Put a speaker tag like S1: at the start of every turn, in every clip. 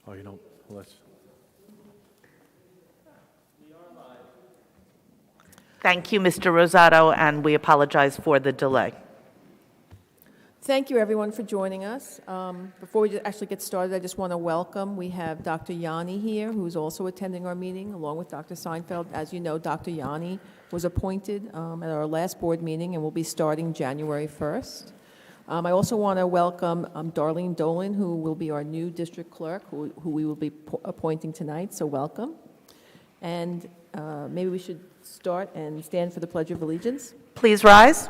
S1: Oh, you don't, let's.
S2: Thank you, Mr. Rosato, and we apologize for the delay.
S3: Thank you, everyone, for joining us. Before we actually get started, I just want to welcome, we have Dr. Yanni here, who's also attending our meeting, along with Dr. Seinfeld. As you know, Dr. Yanni was appointed at our last board meeting and will be starting January 1st. I also want to welcome Darlene Dolan, who will be our new district clerk, who we will be appointing tonight, so welcome. And maybe we should start and stand for the Pledge of Allegiance.
S2: Please rise.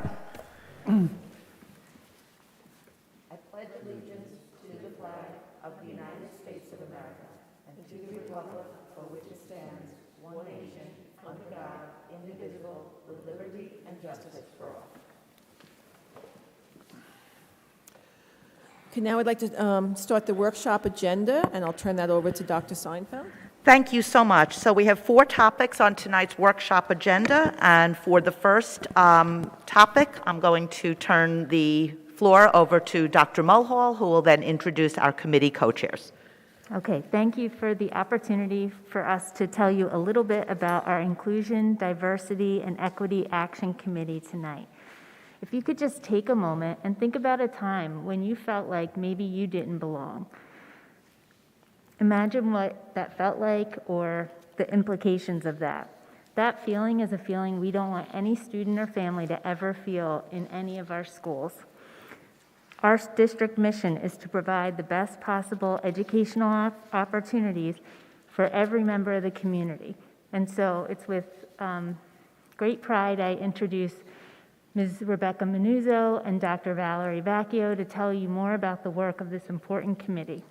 S3: Okay, now I'd like to start the workshop agenda, and I'll turn that over to Dr. Seinfeld.
S2: Thank you so much. So we have 4 topics on tonight's workshop agenda, and for the first topic, I'm going to turn the floor over to Dr. Mulhall, who will then introduce our committee co-chairs.
S4: Okay, thank you for the opportunity for us to tell you a little bit about our Inclusion, Diversity, and Equity Action Committee tonight. If you could just take a moment and think about a time when you felt like maybe you didn't belong. Imagine what that felt like or the implications of that. That feeling is a feeling we don't want any student or family to ever feel in any of our schools. Our district mission is to provide the best possible educational opportunities for every member of the community. And so it's with great pride I introduce Ms. Rebecca Manuzzo and Dr. Valerie Vacchio to tell you more about the work of this important committee.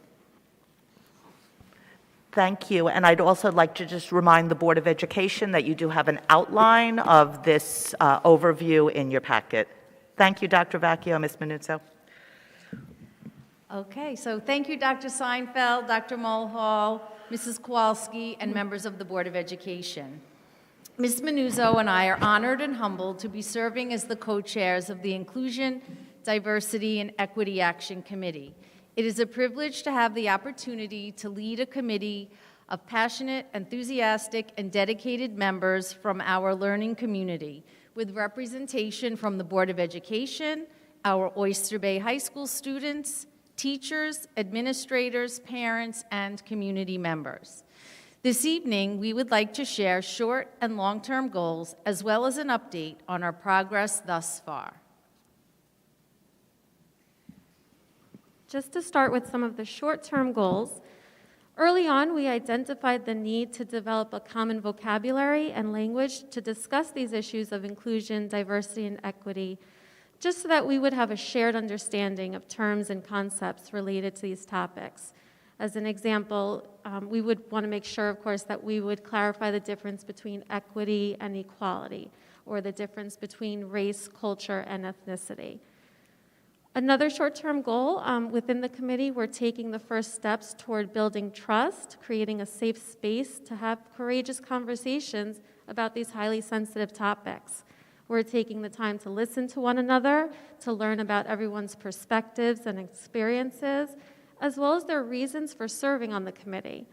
S2: Thank you, and I'd also like to just remind the Board of Education that you do have an outline of this overview in your packet. Thank you, Dr. Vacchio, Ms. Manuzzo.
S5: Okay, so thank you, Dr. Seinfeld, Dr. Mulhall, Mrs. Kowalski, and members of the Board of Education. Ms. Manuzzo and I are honored and humbled to be serving as the co-chairs of the Inclusion, Diversity, and Equity Action Committee. It is a privilege to have the opportunity to lead a committee of passionate, enthusiastic, and dedicated members from our learning community, with representation from the Board of Education, our Oyster Bay High School students, teachers, administrators, parents, and community members. This evening, we would like to share short and long-term goals, as well as an update on our progress thus far.
S6: Just to start with some of the short-term goals, early on we identified the need to develop a common vocabulary and language to discuss these issues of inclusion, diversity, and equity, just so that we would have a shared understanding of terms and concepts related to these topics. As an example, we would want to make sure, of course, that we would clarify the difference between equity and equality, or the difference between race, culture, and ethnicity. Another short-term goal within the committee, we're taking the first steps toward building trust, creating a safe space to have courageous conversations about these highly sensitive topics. We're taking the time to listen to one another, to learn about everyone's perspectives and experiences, as well as their reasons for serving on the committee.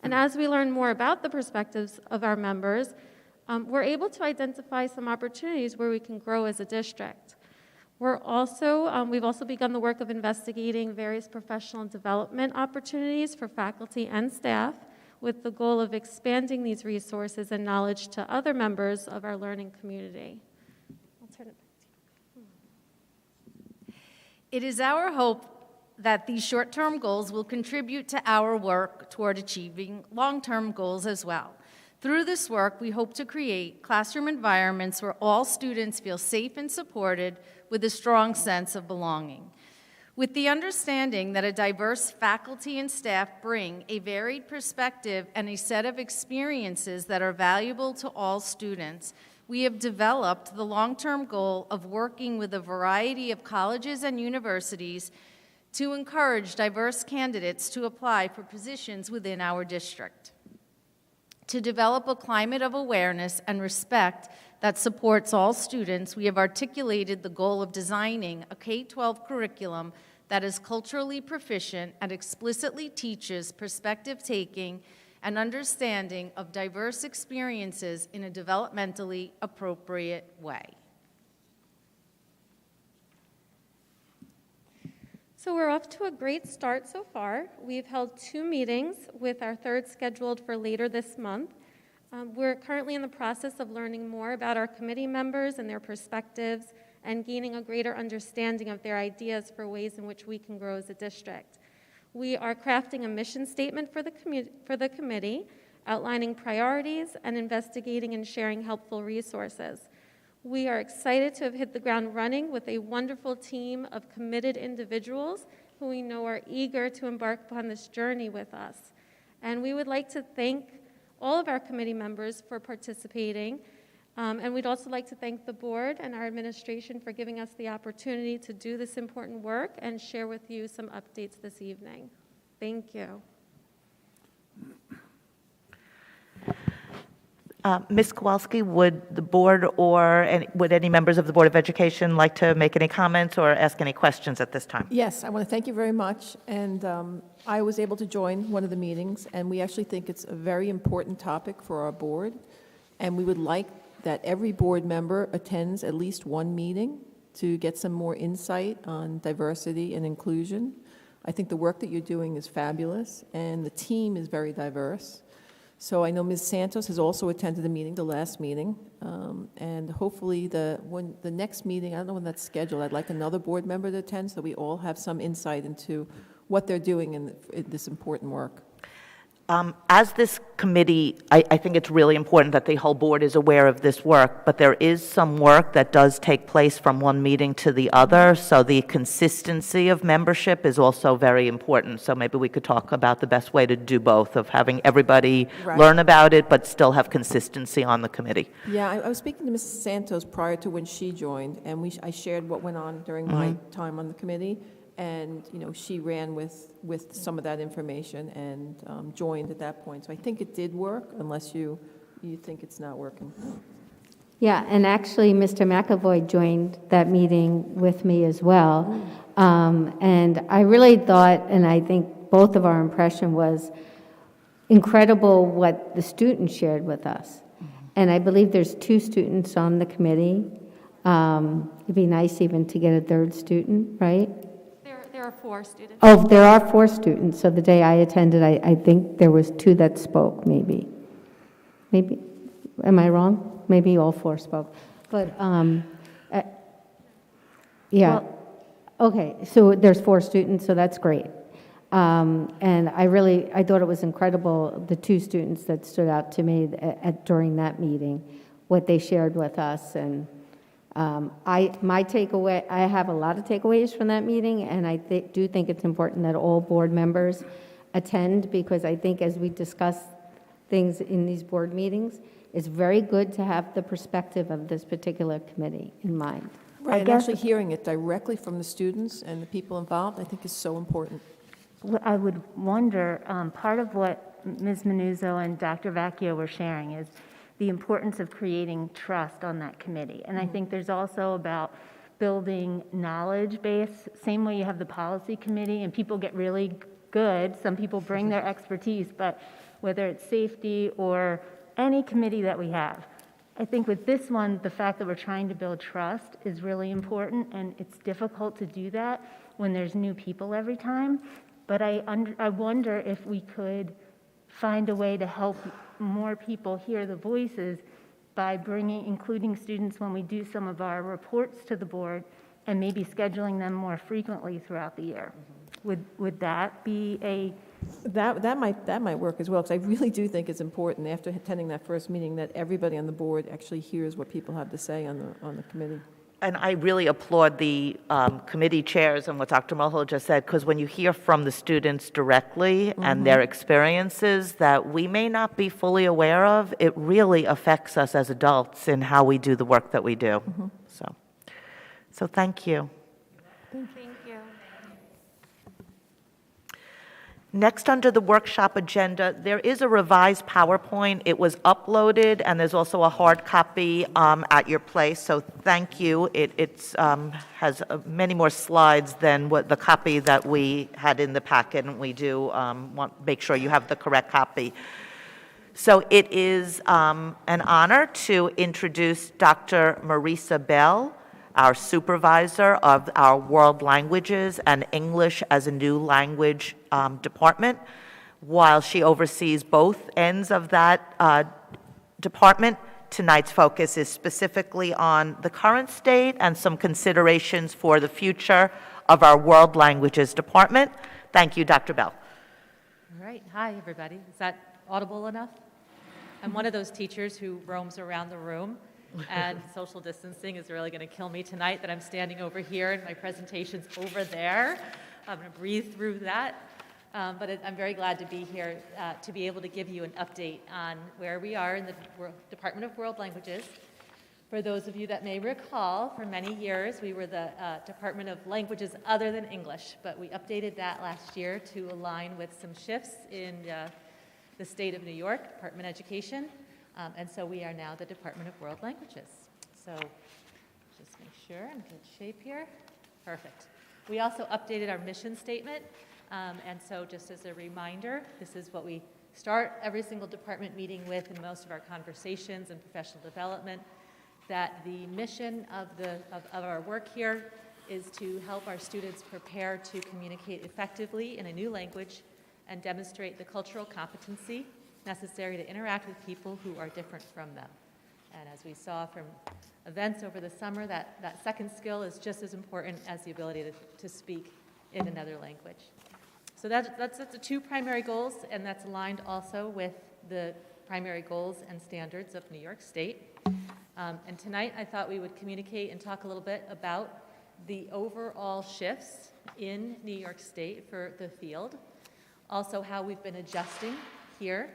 S6: And as we learn more about the perspectives of our members, we're able to identify some opportunities where we can grow as a district. We've also begun the work of investigating various professional development opportunities for faculty and staff, with the goal of expanding these resources and knowledge to other members of our learning community. I'll turn it back to you.
S5: It is our hope that these short-term goals will contribute to our work toward achieving long-term goals as well. Through this work, we hope to create classroom environments where all students feel safe and supported with a strong sense of belonging. With the understanding that a diverse faculty and staff bring a varied perspective and a set of experiences that are valuable to all students, we have developed the long-term goal of working with a variety of colleges and universities to encourage diverse candidates to apply for positions within our district. To develop a climate of awareness and respect that supports all students, we have articulated the goal of designing a K-12 curriculum that is culturally proficient and explicitly teaches perspective-taking and understanding of diverse experiences in a developmentally appropriate way.
S6: So we're off to a great start so far. We've held 2 meetings with our third scheduled for later this month. We're currently in the process of learning more about our committee members and their perspectives and gaining a greater understanding of their ideas for ways in which we can grow as a district. We are crafting a mission statement for the committee, outlining priorities and investigating and sharing helpful resources. We are excited to have hit the ground running with a wonderful team of committed individuals who we know are eager to embark upon this journey with us. And we would like to thank all of our committee members for participating. And we'd also like to thank the board and our administration for giving us the opportunity to do this important work and share with you some updates this evening. Thank you.
S2: Ms. Kowalski, would the board would any members of the Board of Education like to make any comments or ask any questions at this time?
S3: Yes, I want to thank you very much. And I was able to join one of the meetings, and we actually think it's a very important topic for our board. And we would like that every board member attends at least one meeting to get some more insight on diversity and inclusion. I think the work that you're doing is fabulous, and the team is very diverse. So I know Ms. Santos has also attended the meeting, the last meeting, and hopefully the next meeting, I don't know when that's scheduled, I'd like another board member to attend so we all have some insight into what they're doing in this important work.
S2: As this committee, I think it's really important that the whole board is aware of this work, but there is some work that does take place from one meeting to the other, so the consistency of membership is also very important. So maybe we could talk about the best way to do both, of having everybody learn about it, but still have consistency on the committee.
S3: Yeah, I was speaking to Ms. Santos prior to when she joined, and I shared what went on during my time on the committee. And, she ran with some of that information and joined at that point. So I think it did work, unless you think it's not working.
S1: Yeah, and actually, Mr. McAvoy joined that meeting with me as well. And I really thought, and I think both of our impression was incredible what the students shared with us. And I believe there's 2 students on the committee. It'd be nice even to get a 3rd student, right?
S6: There are 4 students.
S1: Oh, there are 4 students. So the day I attended, I think there was 2 that spoke, maybe. Maybe, am I wrong? Maybe all 4 spoke. But, yeah. Okay, so there's 4 students, so that's great. And I thought it was incredible, the 2 students that stood out to me during that meeting, what they shared with us. And my takeaway, I have a lot of takeaways from that meeting, and I do think it's important that all board members attend, because I think as we discuss things in these board meetings, it's very good to have the perspective of this particular committee in mind.
S3: Right, and actually hearing it directly from the students and the people involved, I think is so important.
S4: I would wonder, part of what Ms. Manuzzo and Dr. Vacchio were sharing is the importance of creating trust on that committee. And I think there's also about building knowledge base, same way you have the policy committee and people get really good, some people bring their expertise, but whether it's safety or any committee that we have, I think with this one, the fact that we're trying to build trust is really important, and it's difficult to do that when there's new people every time. But I wonder if we could find a way to help more people hear the voices by including students when we do some of our reports to the board, and maybe scheduling them more frequently throughout the year. Would that be a...
S3: That might work as well, because I really do think it's important, after attending that first meeting, that everybody on the board actually hears what people have to say on the committee.
S2: And I really applaud the committee chairs and what Dr. Mulhall just said, because when you hear from the students directly and their experiences that we may not be fully aware of, it really affects us as adults in how we do the work that we do. So thank you.
S6: Thank you.
S2: Next, under the workshop agenda, there is a revised PowerPoint. It was uploaded, and there's also a hard copy at your place, so thank you. It has many more slides than what the copy that we had in the packet, and we do make sure you have the correct copy. So it is an honor to introduce Dr. Marisa Bell, our supervisor of our World Languages and English as a New Language department. While she oversees both ends of that department, tonight's focus is specifically on the current state and some considerations for the future of our World Languages department. Thank you, Dr. Bell.
S7: All right. Hi, everybody. Is that audible enough? I'm one of those teachers who roams around the room, and social distancing is really going to kill me tonight that I'm standing over here and my presentation's over there. I'm going to breathe through that. But I'm very glad to be here to be able to give you an update on where we are in the Department of World Languages. For those of you that may recall, for many years we were the Department of Languages other than English, but we updated that last year to align with some shifts in the state of New York, Department of Education, and so we are now the Department of World Languages. So just make sure I'm in good shape here. Perfect. We also updated our mission statement, and so just as a reminder, this is what we start every single department meeting with in most of our conversations and professional development, that the mission of our work here is to help our students prepare to communicate effectively in a new language and demonstrate the cultural competency necessary to interact with people who are different from them. And as we saw from events over the summer, that second skill is just as important as the ability to speak in another language. So that's the two primary goals, and that's aligned also with the primary goals and standards of New York State. And tonight I thought we would communicate and talk a little bit about the overall shifts in New York State for the field. Also, how we've been adjusting here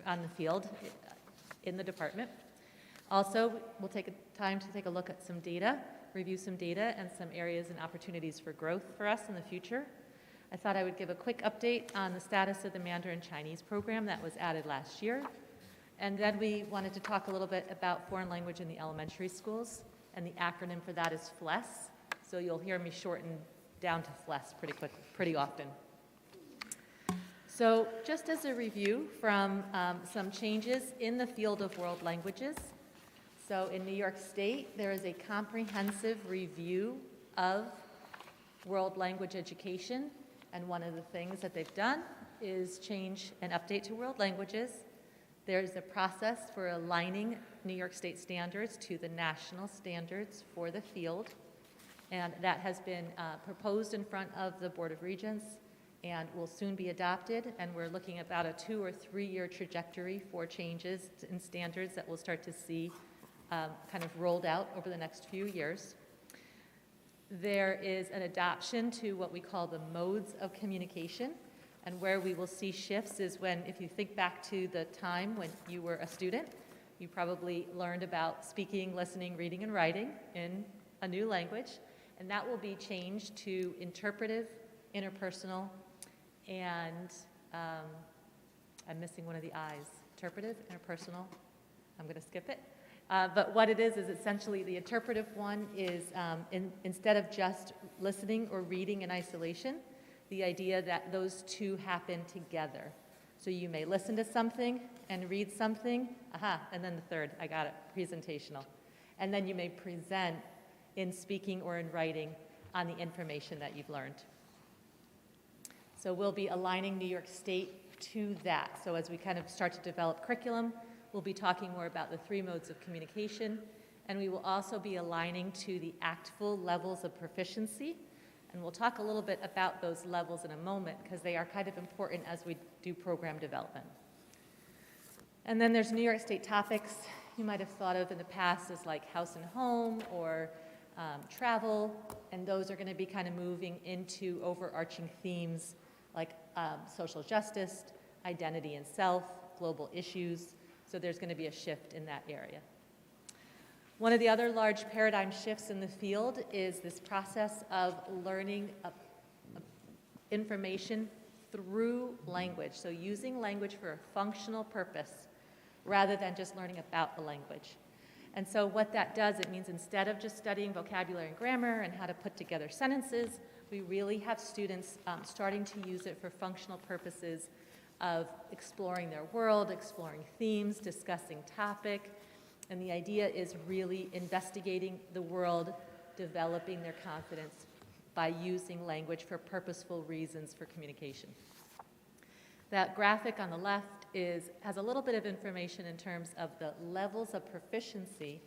S7: on the field in the department. Also, we'll take time to take a look at some data, review some data, and some areas and opportunities for growth for us in the future. I thought I would give a quick update on the status of the Mandarin Chinese program that was added last year. And then we wanted to talk a little bit about foreign language in the elementary schools, and the acronym for that is FLES. So you'll hear me shorten down to FLES pretty often. So just as a review from some changes in the field of world languages. So in New York State, there is a comprehensive review of world language education. And one of the things that they've done is change and update to world languages. There's a process for aligning New York State standards to the national standards for the field. And that has been proposed in front of the Board of Regents and will soon be adopted, and we're looking at about a 2 or 3 year trajectory for changes in standards that we'll start to see kind of rolled out over the next few years. There is an adoption to what we call the modes of communication, and where we will see shifts is when, if you think back to the time when you were a student, you probably learned about speaking, listening, reading, and writing in a new language, and that will be changed to interpretive, interpersonal, and I'm missing one of the I's. Interpretive, interpersonal, I'm going to skip it. But what it is essentially the interpretive one is instead of just listening or reading in isolation, the idea that those two happen together. So you may listen to something and read something, and then the third, I got it, presentational. And then you may present in speaking or in writing on the information that you've learned. So we'll be aligning New York State to that. So as we kind of start to develop curriculum, we'll be talking more about the 3 modes of communication, and we will also be aligning to the ACTFL levels of proficiency. And we'll talk a little bit about those levels in a moment because they are kind of important as we do program development. And then there's New York State topics you might have thought of in the past as like house and home or travel, and those are going to be kind of moving into overarching themes like social justice, identity and self, global issues. So there's going to be a shift in that area. One of the other large paradigm shifts in the field is this process of learning information through language, so using language for a functional purpose rather than just learning about the language. And so what that does, it means instead of just studying vocabulary and grammar and how to put together sentences, we really have students starting to use it for functional purposes of exploring their world, exploring themes, discussing topic. And the idea is really investigating the world, developing their confidence by using language for purposeful reasons for communication. That graphic on the left has a little bit of information in terms of the levels of proficiency.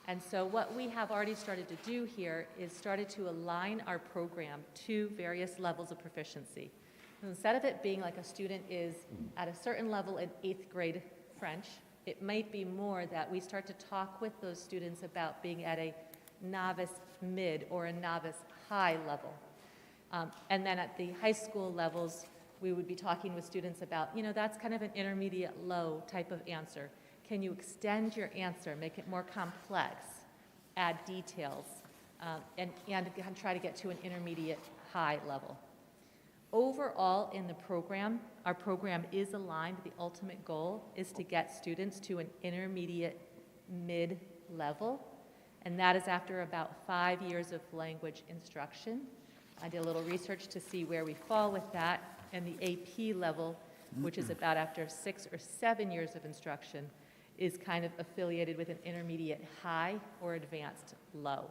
S7: And so what we have already started to do here is started to align our program to various levels of proficiency. And instead of it being like a student is at a certain level in 8th grade French, it might be more that we start to talk with those students about being at a novice mid or a novice high level. And then at the high school levels, we would be talking with students about, that's kind of an intermediate low type of answer. Can you extend your answer, make it more complex, add details, and try to get to an intermediate high level? Overall in the program, our program is aligned. The ultimate goal is to get students to an intermediate mid-level, and that is after about 5 years of language instruction. I did a little research to see where we fall with that, and the AP level, which is about after 6 or 7 years of instruction, is kind of affiliated with an intermediate high or advanced low.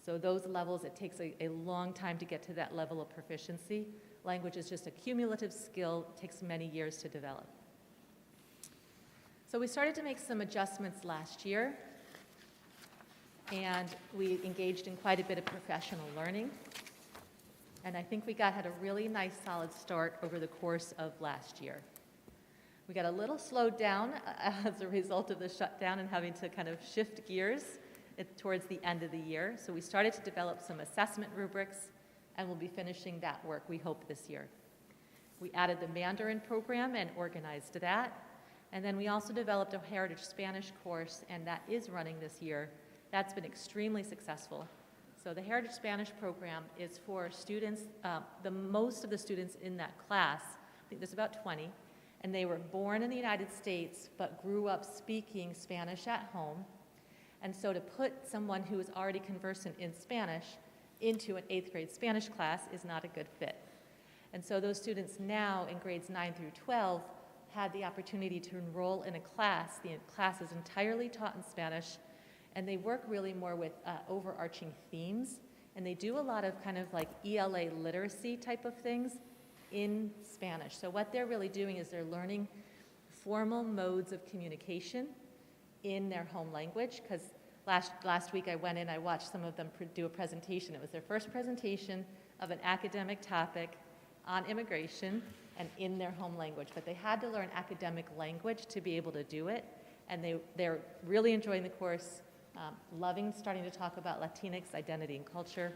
S7: So those levels, it takes a long time to get to that level of proficiency. Language is just a cumulative skill, it takes many years to develop. So we started to make some adjustments last year, and we engaged in quite a bit of professional learning. And I think we had a really nice solid start over the course of last year. We got a little slowed down as a result of the shutdown and having to kind of shift gears towards the end of the year. So we started to develop some assessment rubrics, and we'll be finishing that work, we hope, this year. We added the Mandarin program and organized that. And then we also developed a Heritage Spanish course, and that is running this year. That's been extremely successful. So the Heritage Spanish program is for students, most of the students in that class, I think there's about 20, and they were born in the United States but grew up speaking Spanish at home. And so to put someone who is already conversant in Spanish into an 8th grade Spanish class is not a good fit. And so those students now in grades 9 through 12 had the opportunity to enroll in a class. The class is entirely taught in Spanish, and they work really more with overarching themes, and they do a lot of kind of like ELA literacy type of things in Spanish. So what they're really doing is they're learning formal modes of communication in their home language, because last week I went in, I watched some of them do a presentation. It was their first presentation of an academic topic on immigration and in their home language, but they had to learn academic language to be able to do it, and they're really enjoying the course. Loving starting to talk about Latinx identity and culture,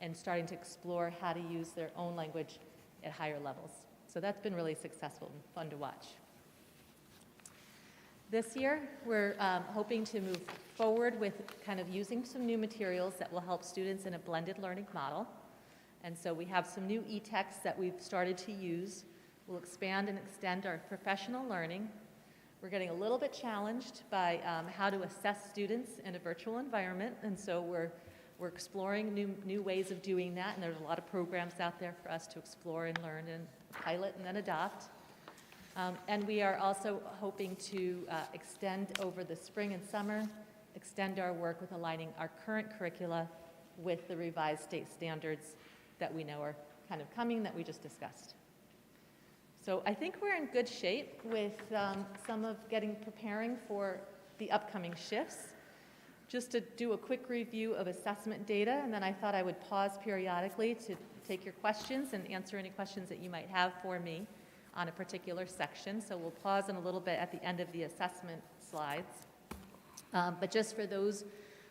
S7: and starting to explore how to use their own language at higher levels. So that's been really successful and fun to watch. This year, we're hoping to move forward with kind of using some new materials that will help students in a blended learning model. And so we have some new e-texts that we've started to use. We'll expand and extend our professional learning. We're getting a little bit challenged by how to assess students in a virtual environment, and so we're exploring new ways of doing that, and there's a lot of programs out there for us to explore and learn and pilot and then adopt. And we are also hoping to extend over the spring and summer, extend our work with aligning our current curricula with the revised state standards that we know are kind of coming that we just discussed. So I think we're in good shape with some of preparing for the upcoming shifts. Just to do a quick review of assessment data, and then I thought I would pause periodically to take your questions and answer any questions that you might have for me on a particular section. So we'll pause in a little bit at the end of the assessment slides. But just for those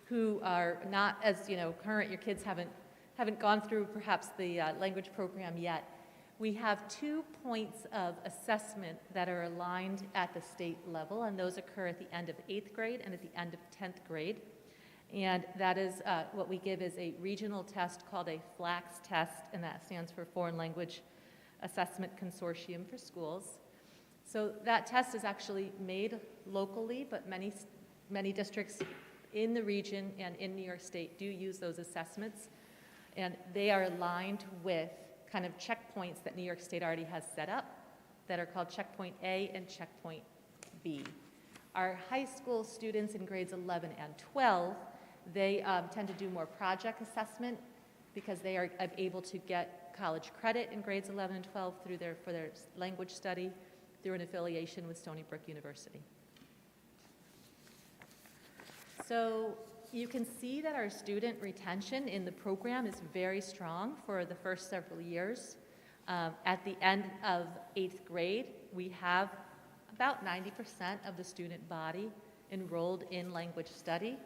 S7: who are not as current, your kids haven't gone through perhaps the language program yet. We have 2 points of assessment that are aligned at the state level, and those occur at the end of 8th grade and at the end of 10th grade. And that is what we give is a regional test called a Flax Test, and that stands for Foreign Language assessment consortium for schools. So that test is actually made locally, but many districts in the region and in New York State do use those assessments. And they are aligned with kind of checkpoints that New York State already has set up that are called checkpoint A and checkpoint B. Our high school students in grades 11 and 12, they tend to do more project assessment because they are able to get college credit in grades 11 and 12 for their language study through an affiliation with Stony Brook University. So you can see that our student retention in the program is very strong for the first several years. At the end of 8th grade, we have about 90% of the student body enrolled in language study.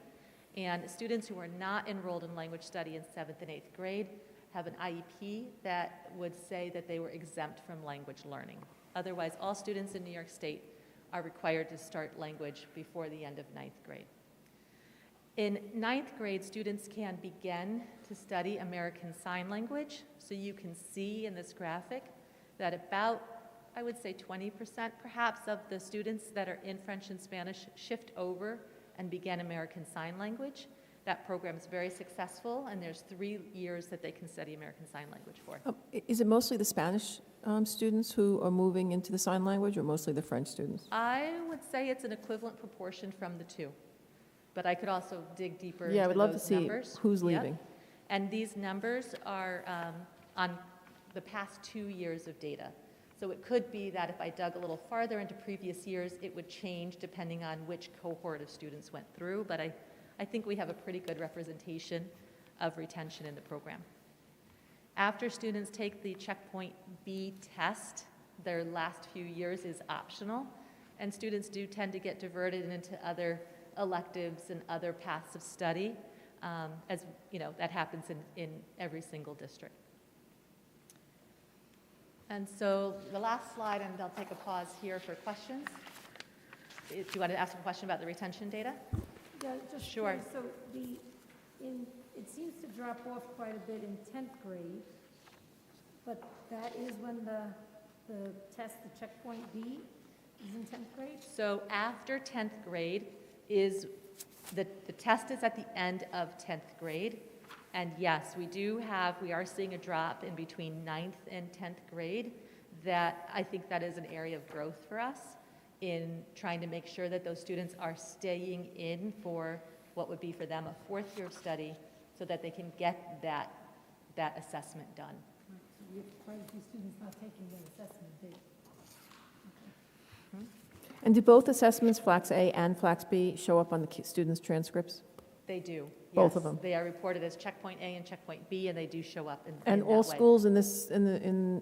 S7: And students who are not enrolled in language study in 7th and 8th grade have an IEP that would say that they were exempt from language learning. Otherwise, all students in New York State are required to start language before the end of 9th grade. In 9th grade, students can begin to study American Sign Language. So you can see in this graphic that about, I would say 20% perhaps of the students that are in French and Spanish shift over and begin American Sign Language. That program is very successful, and there's 3 years that they can study American Sign Language for.
S3: Is it mostly the Spanish students who are moving into the sign language, or mostly the French students?
S7: I would say it's an equivalent proportion from the two, but I could also dig deeper
S3: Yeah, I
S7: into
S3: would love to
S7: those
S3: see
S7: numbers.
S3: who's
S7: Yep.
S3: leaving.
S7: And these numbers are on the past 2 years of data. So it could be that if I dug a little farther into previous years, it would change depending on which cohort of students went through, but I think we have a pretty good representation of retention in the program. After students take the checkpoint B test, their last few years is optional, and students do tend to get diverted into other electives and other paths of study, as you know, that happens in every single district. And so the last slide, and I'll take a pause here for questions. Do you want to ask a question about the retention data?
S8: Yeah, just
S7: Sure.
S8: curious, so it seems to drop off quite a bit in 10th grade, but that is when the test, the checkpoint B, is in 10th grade?
S7: So after 10th grade is, the test is at the end of 10th grade. And yes, we are seeing a drop in between 9th and 10th grade that I think that is an area of growth for us in trying to make sure that those students are staying in for what would be for them a 4th year of study so that they can get that assessment done.
S8: So we have quite a few students not taking the assessment,
S3: And do both assessments, Flax A and Flax B, show up on the students' transcripts?
S7: They do.
S3: Both
S7: yes.
S3: of them.
S7: They are reported as checkpoint A and checkpoint B, and they do show up in
S3: And
S7: that
S3: all
S7: way.
S3: schools in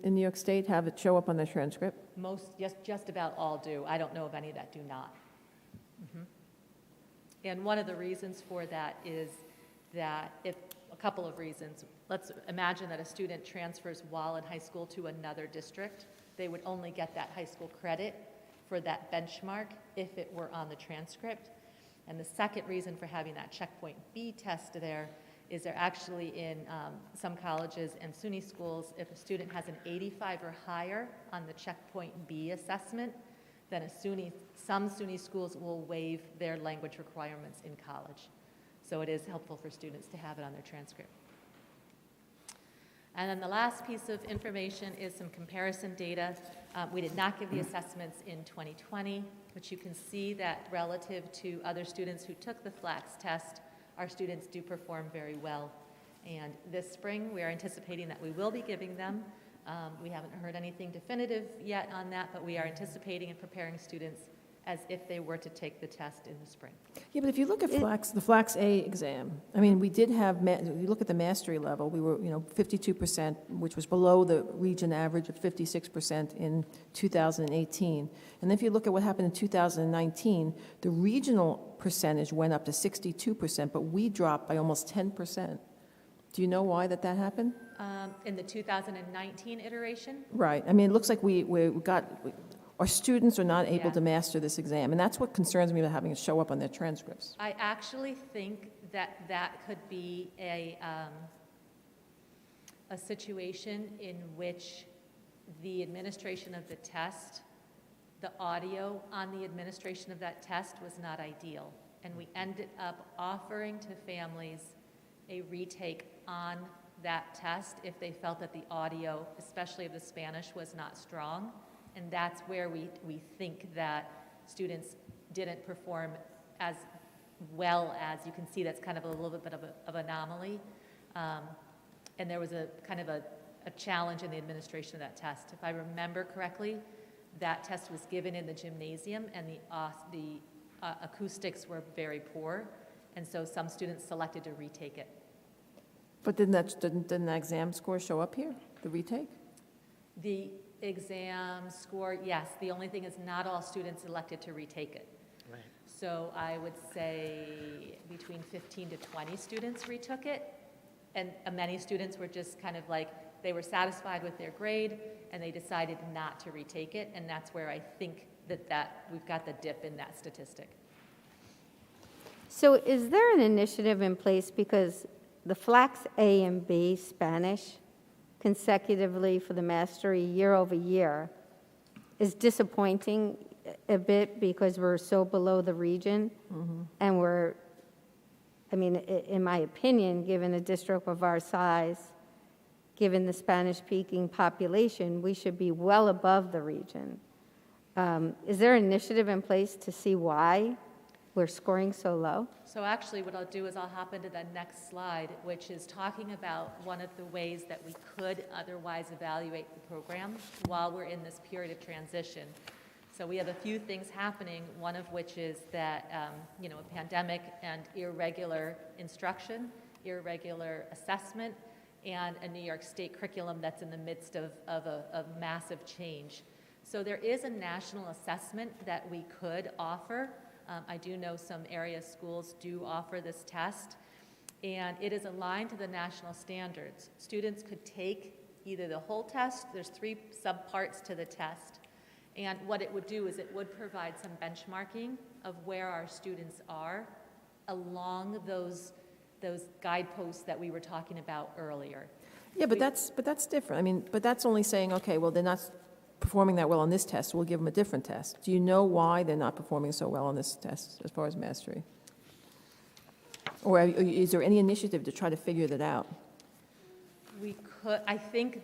S3: New York State have it show up on their transcript?
S7: Most, just about all do. I don't know of any that do not. And one of the reasons for that is that if, a couple of reasons. Let's imagine that a student transfers while in high school to another district. They would only get that high school credit for that benchmark if it were on the transcript. And the second reason for having that checkpoint B test there is they're actually in some colleges and SUNY schools, if a student has an 85 or higher on the checkpoint B assessment, then some SUNY schools will waive their language requirements in college. So it is helpful for students to have it on their transcript. And then the last piece of information is some comparison data. We did not give the assessments in 2020, but you can see that relative to other students who took the Flax test, our students do perform very well. And this spring, we are anticipating that we will be giving them. We haven't heard anything definitive yet on that, but we are anticipating and preparing students as if they were to take the test in the spring.
S3: Yeah, but if you look at the Flax A exam, I mean, we did have, you look at the mastery level, we were, 52%, which was below the region average of 56% in 2018. And if you look at what happened in 2019, the regional percentage went up to 62%, but we dropped by almost 10%. Do you know why that happened?
S7: In the 2019 iteration?
S3: Right. I mean, it looks like our students are not able
S7: Yeah.
S3: to master this exam, and that's what concerns me about having it show up on their transcripts.
S7: I actually think that could be a situation in which the administration of the test, the audio on the administration of that test was not ideal. And we ended up offering to families a retake on that test if they felt that the audio, especially of the Spanish, was not strong. And that's where we think that students didn't perform as well as, you can see that's kind of a little bit of an anomaly. And there was a kind of a challenge in the administration of that test. If I remember correctly, that test was given in the gymnasium, and the acoustics were very poor, and so some students selected to retake it.
S3: But didn't the exam score show up here, the retake?
S7: The exam score, yes. The only thing is not all students elected to retake it.
S2: Right.
S7: So I would say between 15 to 20 students retook it, and many students were just kind of like, they were satisfied with their grade, and they decided not to retake it, and that's where I think that we've got the dip in that statistic.
S1: So is there an initiative in place, because the Flax A and B Spanish consecutively for the mastery year over year is disappointing a bit because we're so below the region, and we're, I mean, in my opinion, given a district of our size, given the Spanish-speaking population, we should be well above the region. Is there an initiative in place to see why we're scoring so low?
S7: So actually what I'll do is I'll hop into the next slide, which is talking about one of the ways that we could otherwise evaluate the program while we're in this period of transition. So we have a few things happening, one of which is that, a pandemic and irregular instruction, irregular assessment, and a New York State curriculum that's in the midst of a massive change. So there is a national assessment that we could offer. I do know some area schools do offer this test, and it is aligned to the national standards. Students could take either the whole test, there's 3 subparts to the test, and what it would do is it would provide some benchmarking of where our students are along those guideposts that we were talking about earlier.
S3: Yeah, but that's different. I mean, but that's only saying, okay, well, they're not performing that well on this test, we'll give them a different test. Do you know why they're not performing so well on this test as far as mastery? Or is there any initiative to try to figure that out?
S7: We could, I think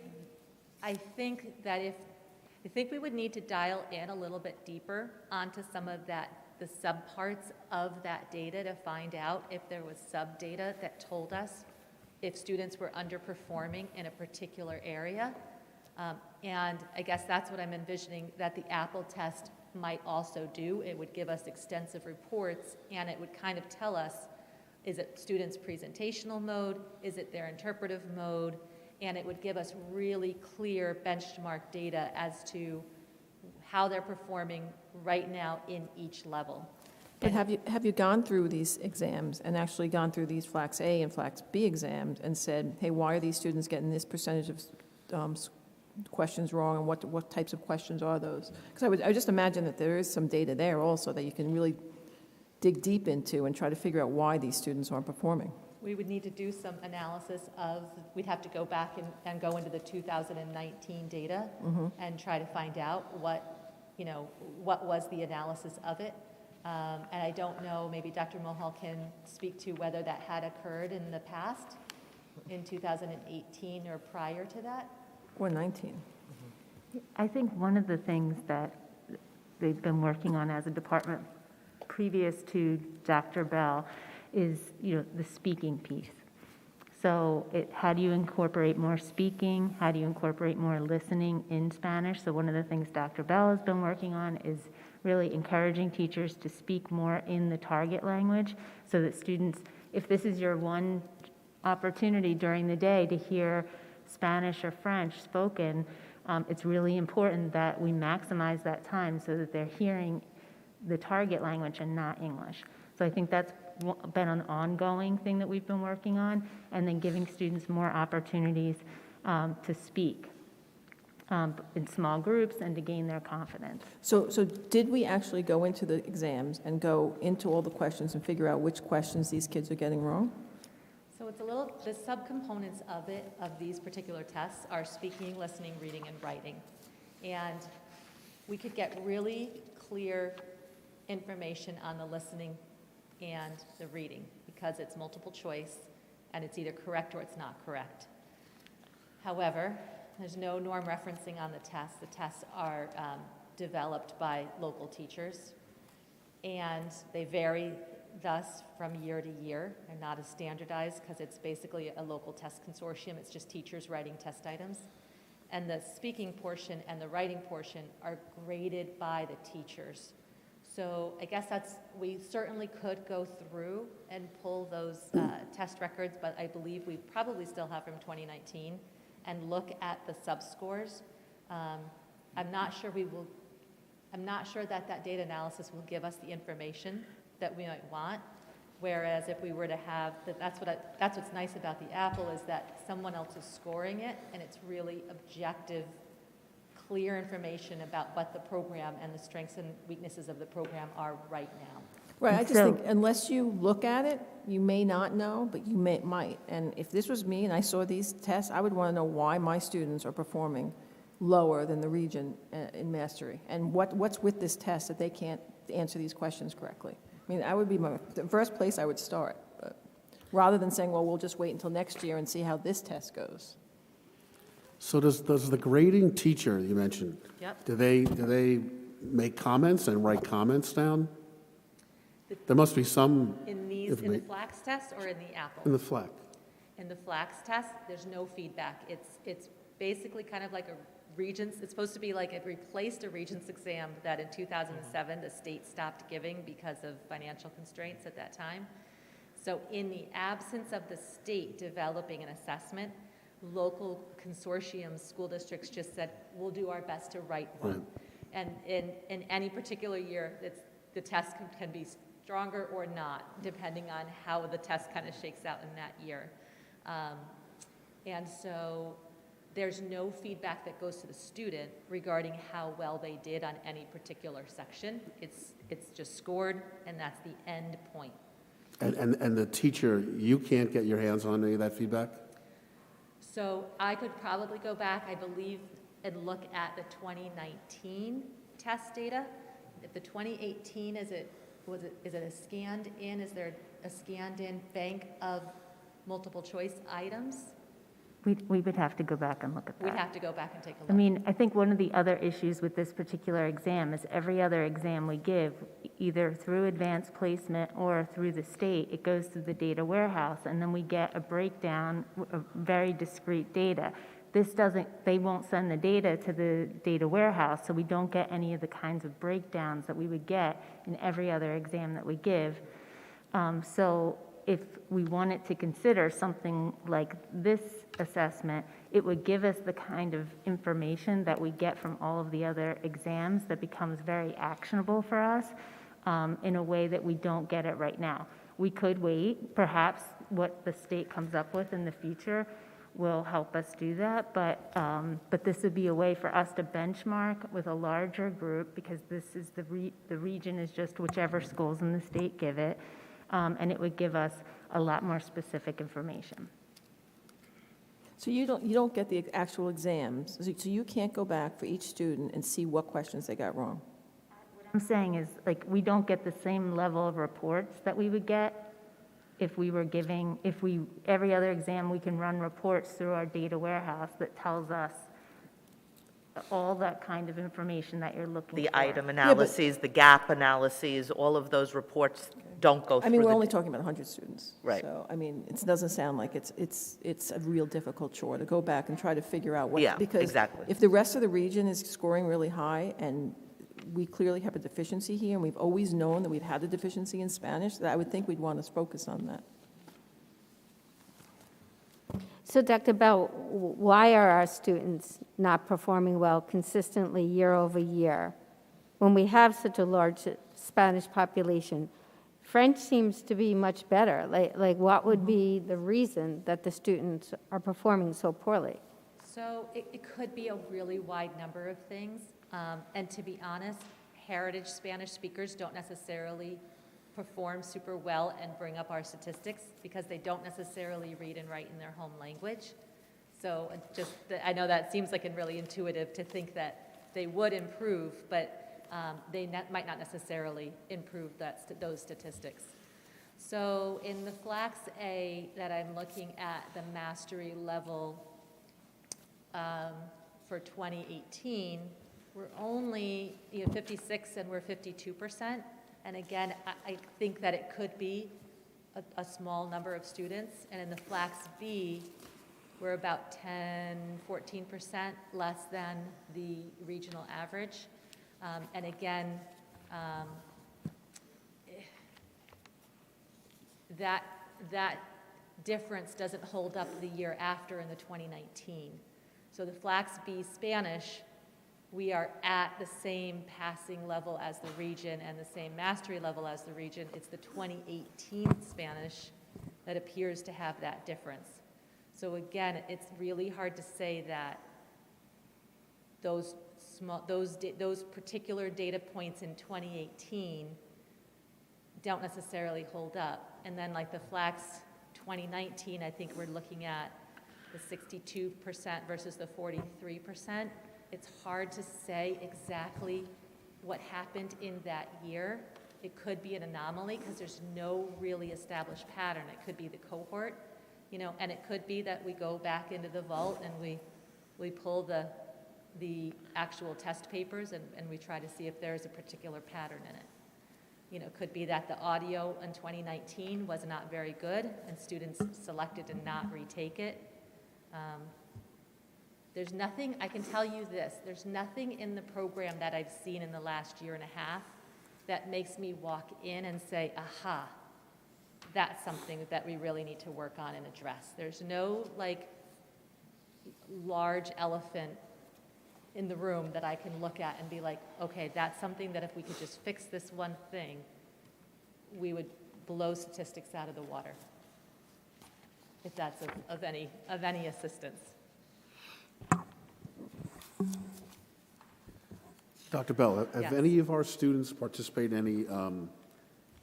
S7: we would need to dial in a little bit deeper onto some of the subparts of that data to find out if there was sub-data that told us if students were underperforming in a particular area. And I guess that's what I'm envisioning that the Apple test might also do. It would give us extensive reports, and it would kind of tell us, is it students' presentational mode? Is it their interpretive mode? And it would give us really clear benchmark data as to how they're performing right now in each level.
S3: But have you gone through these exams and actually gone through these Flax A and Flax B exams and said, hey, why are these students getting this percentage of questions wrong, and what types of questions are those? Because I just imagine that there is some data there also that you can really dig deep into and try to figure out why these students aren't performing.
S7: We would need to do some analysis we'd have to go back and go into the 2019 data and try to find out what was the analysis of it. And I don't know, maybe Dr. Mulhall can speak to whether that had occurred in the past, in 2018 or prior to that.
S3: Or 19.
S4: I think one of the things that they've been working on as a department previous to Dr. Bell is, the speaking piece. So how do you incorporate more speaking? How do you incorporate more listening in Spanish? So one of the things Dr. Bell has been working on is really encouraging teachers to speak more in the target language so that students, if this is your one opportunity during the day to hear Spanish or French spoken, it's really important that we maximize that time so that they're hearing the target language and not English. So I think that's been an ongoing thing that we've been working on, and then giving students more opportunities to speak in small groups and to gain their confidence.
S3: So did we actually go into the exams and go into all the questions and figure out which questions these kids are getting wrong?
S7: So it's a little, the subcomponents of it, of these particular tests are speaking, listening, reading, and writing. And we could get really clear information on the listening and the reading because it's multiple choice and it's either correct or it's not correct. However, there's no norm referencing on the tests. The tests are developed by local teachers, and they vary thus from year to year. They're not as standardized because it's basically a local test consortium. It's just teachers writing test items. And the speaking portion and the writing portion are graded by the teachers. So I guess we certainly could go through and pull those test records, but I believe we probably still have from 2019 and look at the sub-scores. I'm not sure that data analysis will give us the information that we might want. Whereas if we were to have, that's what's nice about the Apple is that someone else is scoring it, and it's really objective, clear information about what the program and the strengths and weaknesses of the program are right now.
S3: Right, I just
S4: So-
S3: think unless you look at it, you may not know, but you might. And if this was me and I saw these tests, I would want to know why my students are performing lower than the region in mastery, and what's with this test that they can't answer these questions correctly. I mean, that would be the first place I would start, but rather than saying, well, we'll just wait until next year and see how this test goes.
S9: So does the grading teacher you mentioned,
S7: Yep.
S9: do they make comments and write comments down? There must be some
S7: In the Flax test or in the Apple?
S9: in the FLEC.
S7: In the Flax test, there's no feedback. It's basically kind of like a Regents, it's supposed to be like it replaced a Regents exam that in 2007 the state stopped giving because of financial constraints at that time. So in the absence of the state developing an assessment, local consortiums, school districts just said, we'll do our best to write one.
S9: Right.
S7: And in any particular year, the test can be stronger or not, depending on how the test kind of shakes out in that year. And so there's no feedback that goes to the student regarding how well they did on any particular section. It's just scored, and that's the end point.
S9: And the teacher, you can't get your hands on any of that feedback?
S7: So I could probably go back, I believe, and look at the 2019 test data. If the 2018, is it a scanned in? Is there a scanned in bank of multiple choice items?
S4: We would have to go back and look at that.
S7: We'd have to go back and take a look.
S4: I mean, I think one of the other issues with this particular exam is every other exam we give, either through advanced placement or through the state, it goes through the data warehouse, and then we get a breakdown of very discrete data. This doesn't, they won't send the data to the data warehouse, so we don't get any of the kinds of breakdowns that we would get in every other exam that we give. So if we wanted to consider something like this assessment, it would give us the kind of information that we get from all of the other exams that becomes very actionable for us in a way that we don't get it right now. We could wait, perhaps what the state comes up with in the future will help us do that, but this would be a way for us to benchmark with a larger group, because this is the region is just whichever schools in the state give it, and it would give us a lot more specific information.
S3: So you don't get the actual exams, so you can't go back for each student and see what questions they got wrong?
S4: What I'm saying is, like, we don't get the same level of reports that we would get if we were giving, every other exam, we can run reports through our data warehouse that tells us all that kind of information that you're looking for.
S2: The item analyses, the gap analyses, all of those reports don't go through.
S3: I mean, we're
S2: the-
S3: only talking about 100 students.
S2: Right.
S3: So, I mean, it doesn't sound like it's a real difficult chore to go back and try to figure out what.
S2: Yeah,
S3: because
S2: exactly.
S3: if the rest of the region is scoring really high, and we clearly have a deficiency here, and we've always known that we've had a deficiency in Spanish, that I would think we'd want to focus on that.
S1: So Dr. Bell, why are our students not performing well consistently year over year? When we have such a large Spanish population, French seems to be much better. Like what would be the reason that the students are performing so poorly?
S7: So it could be a really wide number of things. And to be honest, heritage Spanish speakers don't necessarily perform super well and bring up our statistics because they don't necessarily read and write in their home language. So I know that seems like really intuitive to think that they would improve, but they might not necessarily improve those statistics. So in the Flax A that I'm looking at, the mastery level for 2018, we're only 56 and we're 52%. And again, I think that it could be a small number of students. And in the Flax B, we're about 14% less than the regional average. And again, that difference doesn't hold up the year after in the 2019. So the Flax B Spanish, we are at the same passing level as the region and the same mastery level as the region. It's the 2018 Spanish that appears to have that difference. So again, it's really hard to say that those particular data points in 2018 don't necessarily hold up. And then like the Flax 2019, I think we're looking at the 62% versus the 43%. It's hard to say exactly what happened in that year. It could be an anomaly because there's no really established pattern. It could be the cohort, and it could be that we go back into the vault and we pull the actual test papers and we try to see if there's a particular pattern in it. It could be that the audio in 2019 was not very good and students selected to not retake it. There's nothing, I can tell you this, there's nothing in the program that I've seen in the last year and a half that makes me walk in and say, aha, that's something that we really need to work on and address. There's no large elephant in the room that I can look at and be like, okay, that's something that if we could just fix this one thing, we would blow statistics out of the water, if that's of any assistance.
S9: Dr. Bell, have
S7: Yes.
S9: any of our students participated in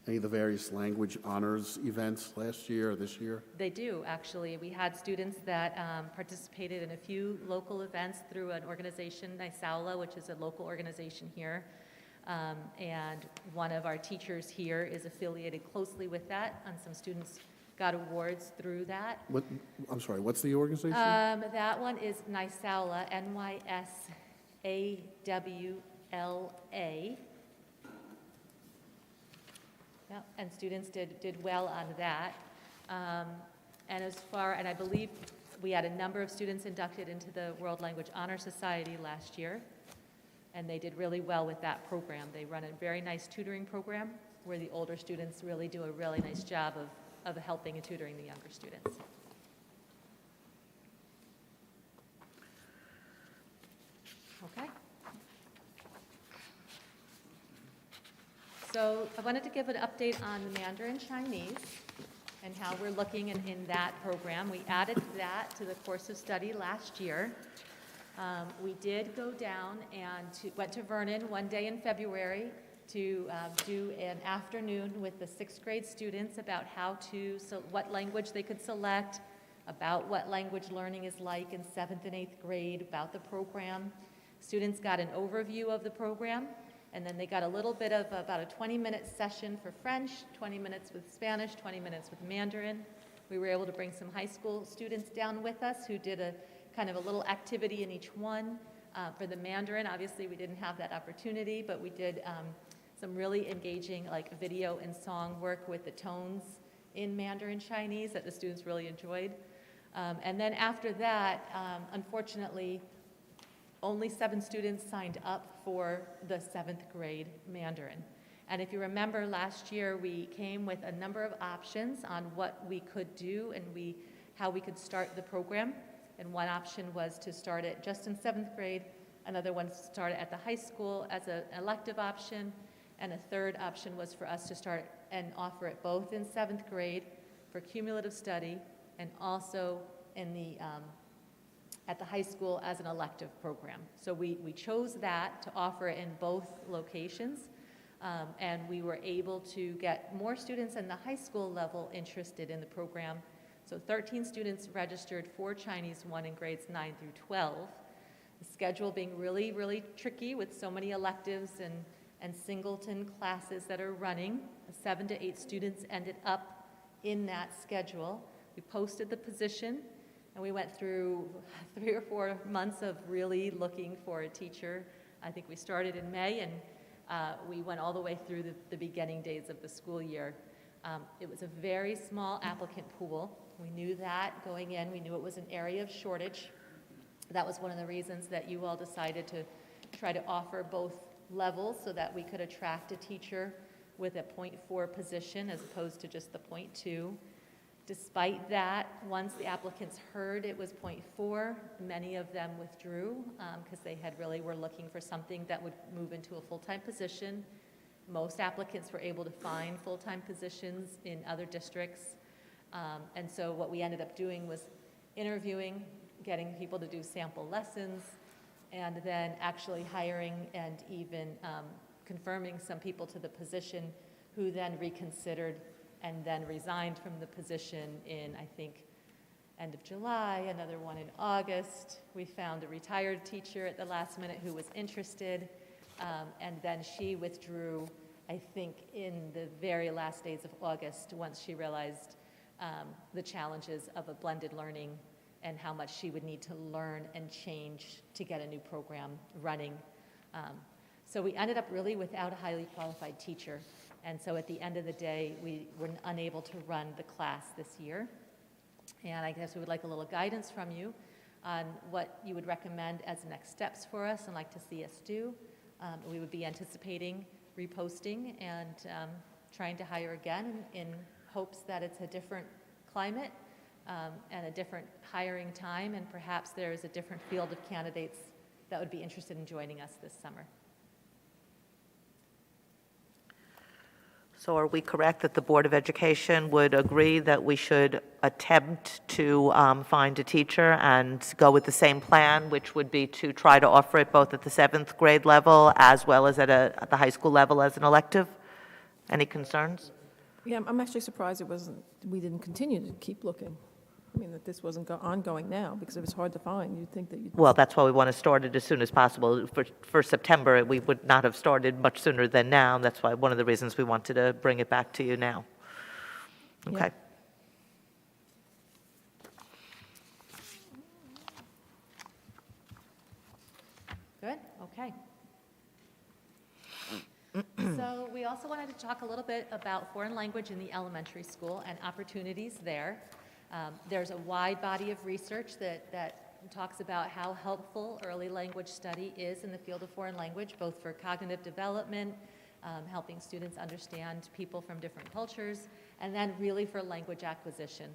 S9: any of the various language honors events last year or this year?
S7: They do, actually. We had students that participated in a few local events through an organization, NISAULA, which is a local organization here. And one of our teachers here is affiliated closely with that, and some students got awards through that.
S9: I'm sorry, what's the organization?
S7: That one is NISAULA, NYSAWLA. Yep, and students did well on that. And I believe we had a number of students inducted into the World Language Honor Society last year, and they did really well with that program. They run a very nice tutoring program where the older students really do a really nice job of helping and tutoring the younger students. Okay. So I wanted to give an update on the Mandarin Chinese and how we're looking in that program. We added that to the course of study last year. We did go down and went to Vernon one day in February to do an afternoon with the 6th grade students about what language they could select, about what language learning is like in 7th and 8th grade, about the program. Students got an overview of the program, and then they got a little bit of about a 20-minute session for French, 20 minutes with Spanish, 20 minutes with Mandarin. We were able to bring some high school students down with us who did a kind of a little activity in each one. For the Mandarin, obviously we didn't have that opportunity, but we did some really engaging video and song work with the tones in Mandarin Chinese that the students really enjoyed. And then after that, unfortunately, only 7 students signed up for the 7th grade Mandarin. And if you remember last year, we came with a number of options on what we could do and how we could start the program. And one option was to start it just in 7th grade, another one to start it at the high school as an elective option, and a third option was for us to start and offer it both in 7th grade for cumulative study and also in at the high school as an elective program. So we chose that to offer it in both locations. And we were able to get more students in the high school level interested in the program. So 13 students registered for Chinese 1 in grades 9 through 12. The schedule being really, really tricky with so many electives and singleton classes that are running. 7 to 8 students ended up in that schedule. We posted the position, and we went through 3 or 4 months of really looking for a teacher. I think we started in May, and we went all the way through the beginning days of the school year. It was a very small applicant pool. We knew that going in. We knew it was an area of shortage. That was one of the reasons that you all decided to try to offer both levels so that we could attract a teacher with a .4 position as opposed to just the .2. Despite that, once the applicants heard it was .4, many of them withdrew because they had really were looking for something that would move into a full-time position. Most applicants were able to find full-time positions in other districts. And so what we ended up doing was interviewing, getting people to do sample lessons, and then actually hiring and even confirming some people to the position who then reconsidered and then resigned from the position in, I think, end of July, another one in August. We found a retired teacher at the last minute who was interested, and then she withdrew, I think, in the very last days of August once she realized the challenges of a blended learning and how much she would need to learn and change to get a new program running. So we ended up really without a highly qualified teacher. And so at the end of the day, we were unable to run the class this year. And I guess we would like a little guidance from you on what you would recommend as next steps for us and like to see us do. We would be anticipating reposting and trying to hire again in hopes that it's a different climate and a different hiring time, and perhaps there is a different field of candidates that would be interested in joining us this summer.
S2: So are we correct that the Board of Education would agree that we should attempt to find a teacher and go with the same plan, which would be to try to offer it both at the 7th grade level as well as at the high school level as an elective? Any concerns?
S3: Yeah, I'm actually surprised we didn't continue to keep looking. I mean, that this wasn't ongoing now, because if it's hard to find, you'd think that you'd...
S2: Well, that's why we want to start it as soon as possible. For September, we would not have started much sooner than now. That's why one of the reasons we wanted to bring it back to you now. Okay.
S7: Good, okay. So we also wanted to talk a little bit about foreign language in the elementary school and opportunities there. There's a wide body of research that talks about how helpful early language study is in the field of foreign language, both for cognitive development, helping students understand people from different cultures, and then really for language acquisition.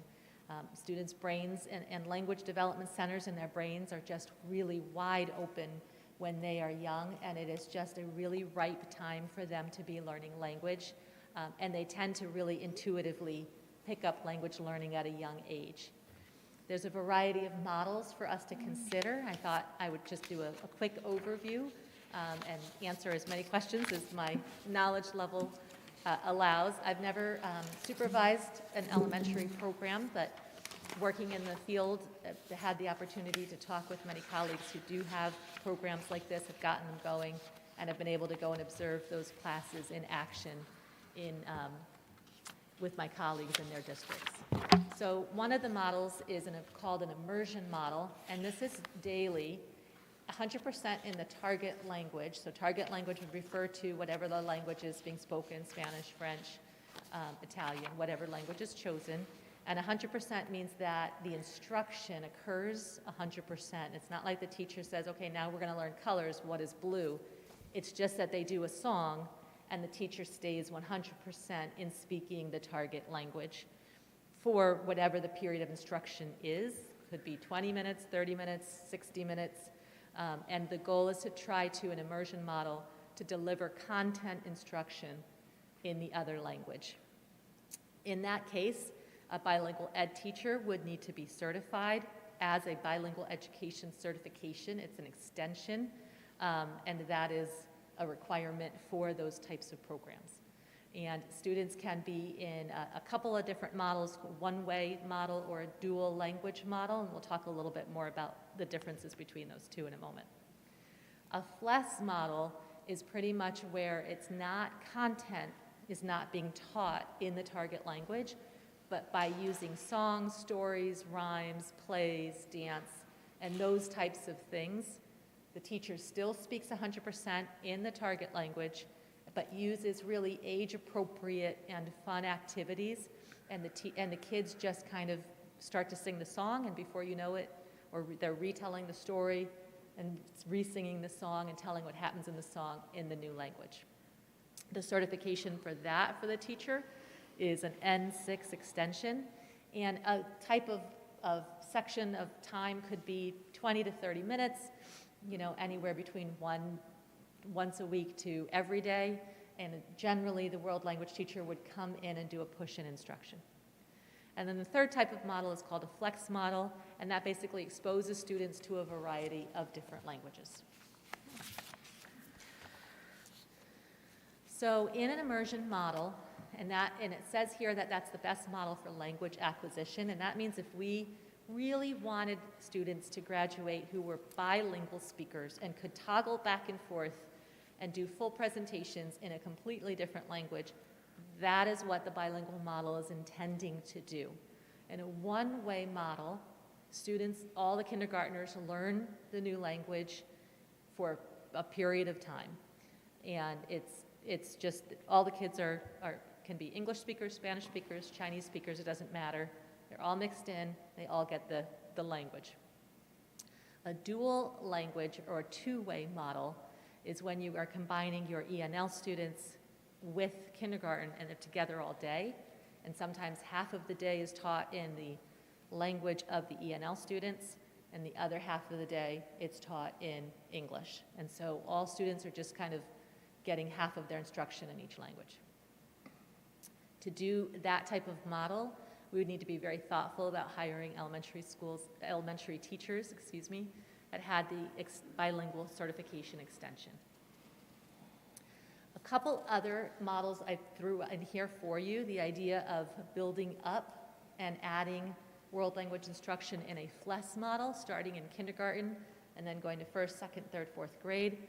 S7: Students' brains and language development centers in their brains are just really wide open when they are young, and it is just a really ripe time for them to be learning language, and they tend to really intuitively pick up language learning at a young age. There's a variety of models for us to consider. I thought I would just do a quick overview and answer as many questions as my knowledge level allows. I've never supervised an elementary program, but working in the field, had the opportunity to talk with many colleagues who do have programs like this, have gotten them going, and have been able to go and observe those classes in action with my colleagues in their districts. So one of the models is called an immersion model, and this is daily, 100% in the target language. So target language would refer to whatever the language is being spoken, Spanish, French, Italian, whatever language is chosen. And 100% means that the instruction occurs 100%. It's not like the teacher says, okay, now we're going to learn colors, what is blue? It's just that they do a song, and the teacher stays 100% in speaking the target language for whatever the period of instruction is. Could be 20 minutes, 30 minutes, 60 minutes. And the goal is to try to, an immersion model, to deliver content instruction in the other language. In that case, a bilingual ed teacher would need to be certified as a bilingual education certification. It's an extension, and that is a requirement for those types of programs. And students can be in a couple of different models, one-way model or a dual language model, and we'll talk a little bit more about the differences between those two in a moment. A FLES model is pretty much where it's not content is not being taught in the target language, but by using songs, stories, rhymes, plays, dance, and those types of things, the teacher still speaks 100% in the target language, but uses really age-appropriate and fun activities, and the kids just kind of start to sing the song, and before you know it, or they're retelling the story and re-singing the song and telling what happens in the song in the new language. The certification for that for the teacher is an N6 extension, and a type of section of time could be 20 to 30 minutes, you know, anywhere between once a week to every day, and generally the world language teacher would come in and do a push-in instruction. And then the third type of model is called a flex model, and that basically exposes students to a variety of different languages. So in an immersion model, and it says here that that's the best model for language acquisition, and that means if we really wanted students to graduate who were bilingual speakers and could toggle back and forth and do full presentations in a completely different language, that is what the bilingual model is intending to do. In a one-way model, students, all the kindergartners, learn the new language for a period of time. And it's just, all the kids can be English speakers, Spanish speakers, Chinese speakers, it doesn't matter. They're all mixed in, they all get the language. A dual language or a two-way model is when you are combining your ENL students with kindergarten and they're together all day. And sometimes half of the day is taught in the language of the ENL students, and the other half of the day it's taught in English. And so all students are just kind of getting half of their instruction in each language. To do that type of model, we would need to be very thoughtful about hiring elementary teachers, that had the bilingual certification extension. A couple other models I threw in here for you, the idea of building up and adding world language instruction in a FLES model, starting in kindergarten and then going to first, second, third, fourth grade.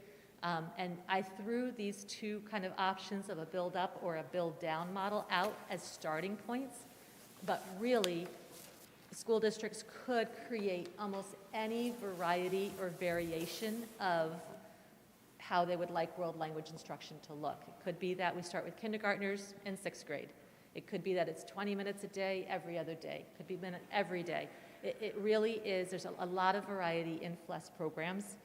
S7: And I threw these two kind of options of a build up or a build down model out as starting points, but really school districts could create almost any variety or variation of how they would like world language instruction to look. It could be that we start with kindergartners in sixth grade. It could be that it's 20 minutes a day, every other day. It could be a minute every day. It really is, there's a lot of variety in FLES programs,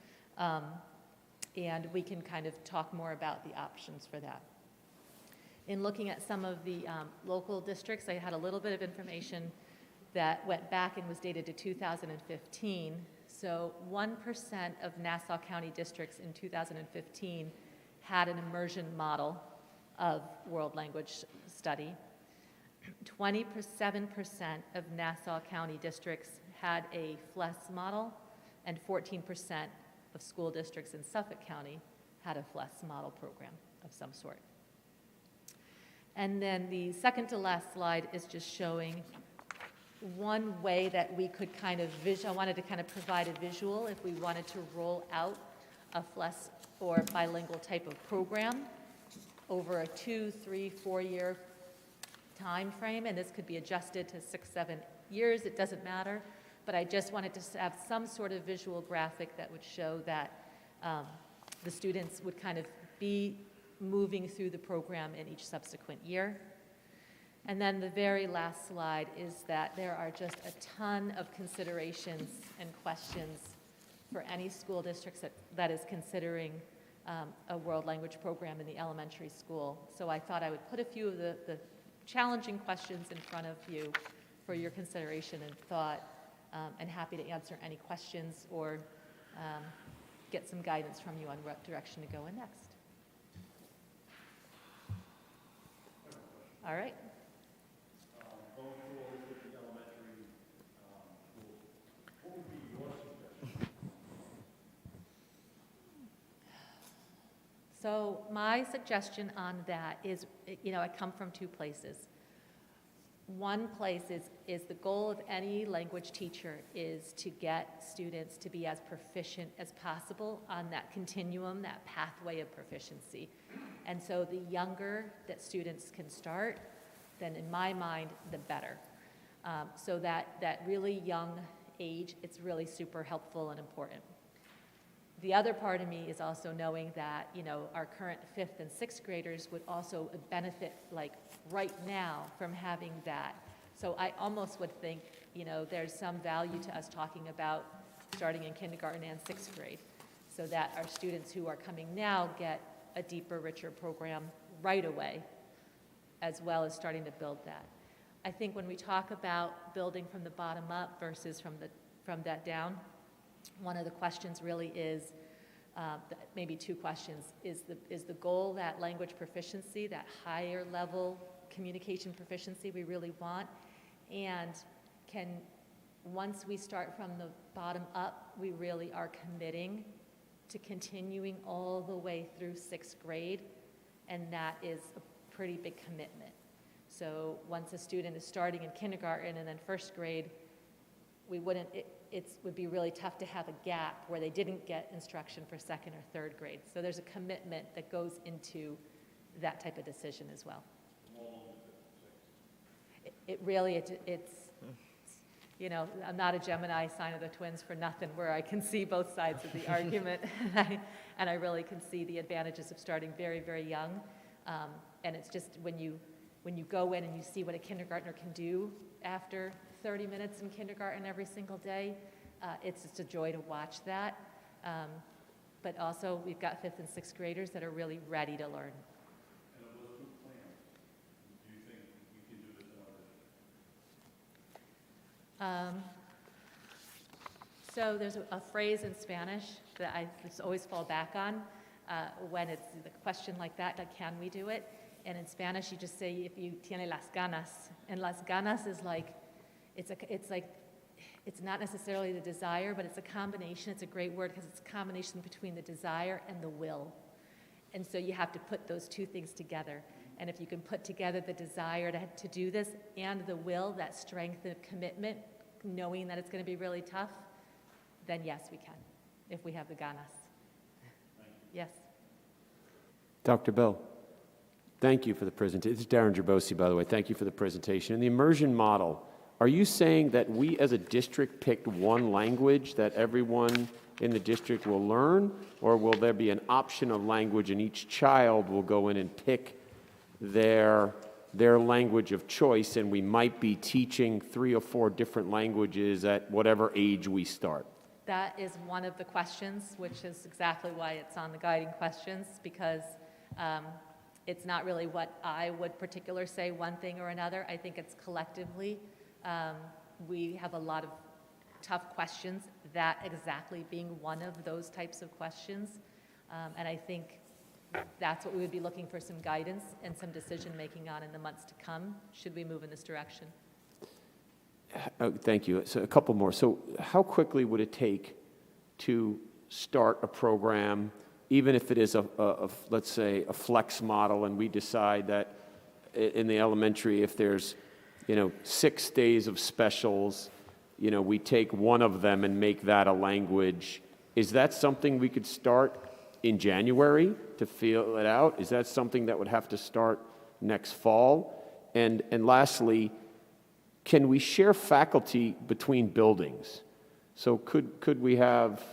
S7: and we can kind of talk more about the options for that. In looking at some of the local districts, I had a little bit of information that went back and was dated to 2015. So 1% of Nassau County districts in 2015 had an immersion model of world language study. 27% of Nassau County districts had a FLES model, and 14% of school districts in Suffolk County had a FLES model program of some sort. And then the second to last slide is just showing one way that we could kind of I wanted to kind of provide a visual if we wanted to roll out a FLES or bilingual type of program over a 2, 3, 4 year time frame, and this could be adjusted to 6, 7 years, it doesn't matter, but I just wanted to have some sort of visual graphic that would show that the students would kind of be moving through the program in each subsequent year. And then the very last slide is that there are just a ton of considerations and questions for any school districts that is considering a world language program in the elementary school. So I thought I would put a few of the challenging questions in front of you for your consideration and thought, and happy to answer any questions or get some guidance from you on what direction to go in next. All right.
S10: Going forward with the elementary schools, what would be your suggestion?
S7: So my suggestion on that is, I come from two places. One place is the goal of any language teacher is to get students to be as proficient as possible on that continuum, that pathway of proficiency. And so the younger that students can start, then in my mind, the better. So that really young age, it's really super helpful and important. The other part of me is also knowing that, our current 5th and 6th graders would also benefit, like, right now from having that. So I almost would think, there's some value to us talking about starting in kindergarten and 6th grade, so that our students who are coming now get a deeper, richer program right away, as well as starting to build that. I think when we talk about building from the bottom up versus from that down, one of the questions really is, maybe two questions, is the goal that language proficiency, that higher level communication proficiency we really want, and once we start from the bottom up, we really are committing to continuing all the way through 6th grade, and that is a pretty big commitment. So once a student is starting in kindergarten and then 1st grade, it would be really tough to have a gap where they didn't get instruction for 2nd or 3rd grade. So there's a commitment that goes into that type of decision as well. It really, it's, I'm not a Gemini sign of the twins for nothing, where I can see both sides of the argument, and I really can see the advantages of starting very, very young. And it's just when you go in and you see what a kindergartner can do after 30 minutes in kindergarten every single day, it's just a joy to watch that. But also, we've got 5th and 6th graders that are really ready to learn.
S10: And of those two plans, do you think we can do this in our district?
S7: So there's a phrase in Spanish that I just always fall back on when it's a question like that, like, can we do it? And in Spanish, you just say, if you tiene las ganas. And las ganas is like, it's not necessarily the desire, but it's a combination. It's a great word because it's a combination between the desire and the will. And so you have to put those two things together. And if you can put together the desire to do this and the will, that strength and commitment, knowing that it's going to be really tough, then yes, we can, if we have the ganas. Yes.
S11: Dr. Bell, thank you for the presentation. This is Darren Gerbosi, by the way. Thank you for the presentation. In the immersion model, are you saying that we as a district picked one language that everyone in the district will learn, or will there be an option of language and each child will go in and pick their language of choice, and we might be teaching 3 or 4 different languages at whatever age we start?
S7: That is one of the questions, which is exactly why it's on the guiding questions, because it's not really what I would particularly say one thing or another. I think it's collectively. We have a lot of tough questions, that exactly being one of those types of questions. And I think that's what we would be looking for, some guidance and some decision-making on in the months to come, should we move in this direction.
S11: Thank you. So a couple more. So how quickly would it take to start a program, even if it is let's say, a flex model, and we decide that in the elementary, if there's 6 days of specials, we take one of them and make that a language. Is that something we could start in January to feel it out? Is that something that would have to start next fall? And lastly, can we share faculty between buildings? So could we have,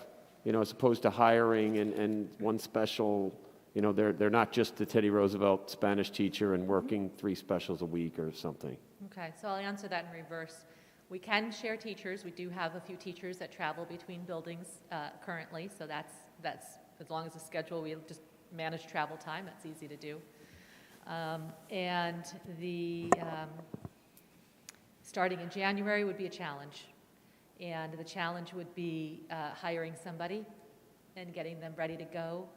S11: as opposed to hiring and one special, they're not just the Teddy Roosevelt Spanish teacher and working 3 specials a week or something?
S7: Okay, so I'll answer that in reverse. We can share teachers. We do have a few teachers that travel between buildings currently, so that's as long as the schedule, we just manage travel time. That's easy to do. And the starting in January would be a challenge. And the challenge would be hiring somebody and getting them ready to go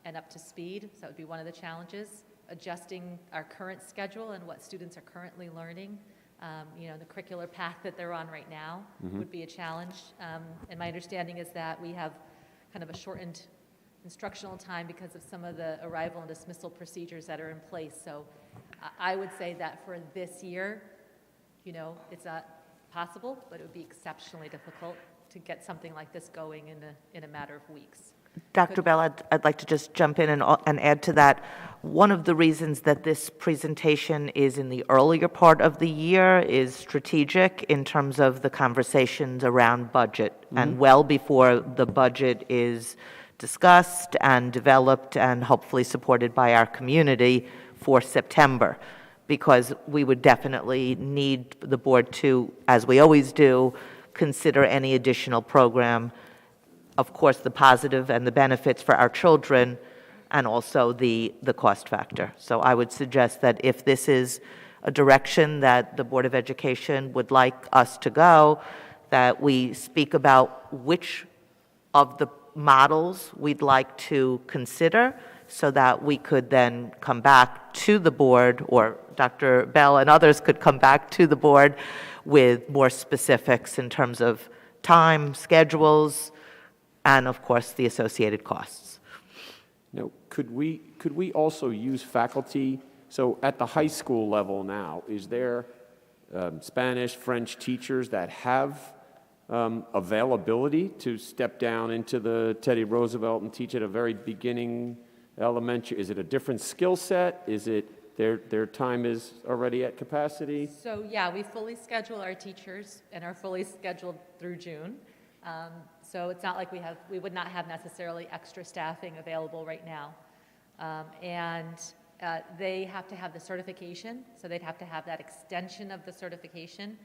S7: and up to speed. So that would be one of the challenges. Adjusting our current schedule and what students are currently learning. The curricular path that they're on right now would be a challenge. And my understanding is that we have kind of a shortened instructional time because of some of the arrival and dismissal procedures that are in place. So I would say that for this year, you know, it's not possible, but it would be exceptionally difficult to get something like this going in a matter of weeks.
S2: Dr. Bell, I'd like to just jump in and add to that. One of the reasons that this presentation is in the earlier part of the year is strategic in terms of the conversations around budget, and well before the budget is discussed and developed and hopefully supported by our community for September, because we would definitely need the board to, as we always do, consider any additional program, of course, the positive and the benefits for our children, and also the cost factor. So I would suggest that if this is a direction that the Board of Education would like us to go, that we speak about which of the models we'd like to consider, so that we could then come back to the board, or Dr. Bell and others could come back to the board with more specifics in terms of time, schedules, and of course, the associated costs.
S11: Now, could we also use faculty? So at the high school level now, is there Spanish, French teachers that have availability to step down into the Teddy Roosevelt and teach at a very beginning elementary? Is it a different skill set? Is it their time is already at capacity?
S7: So yeah, we fully schedule our teachers and are fully scheduled through June. So it's not like we would not have necessarily extra staffing available right now. They have to have the certification, so they'd have to have that extension of the certification.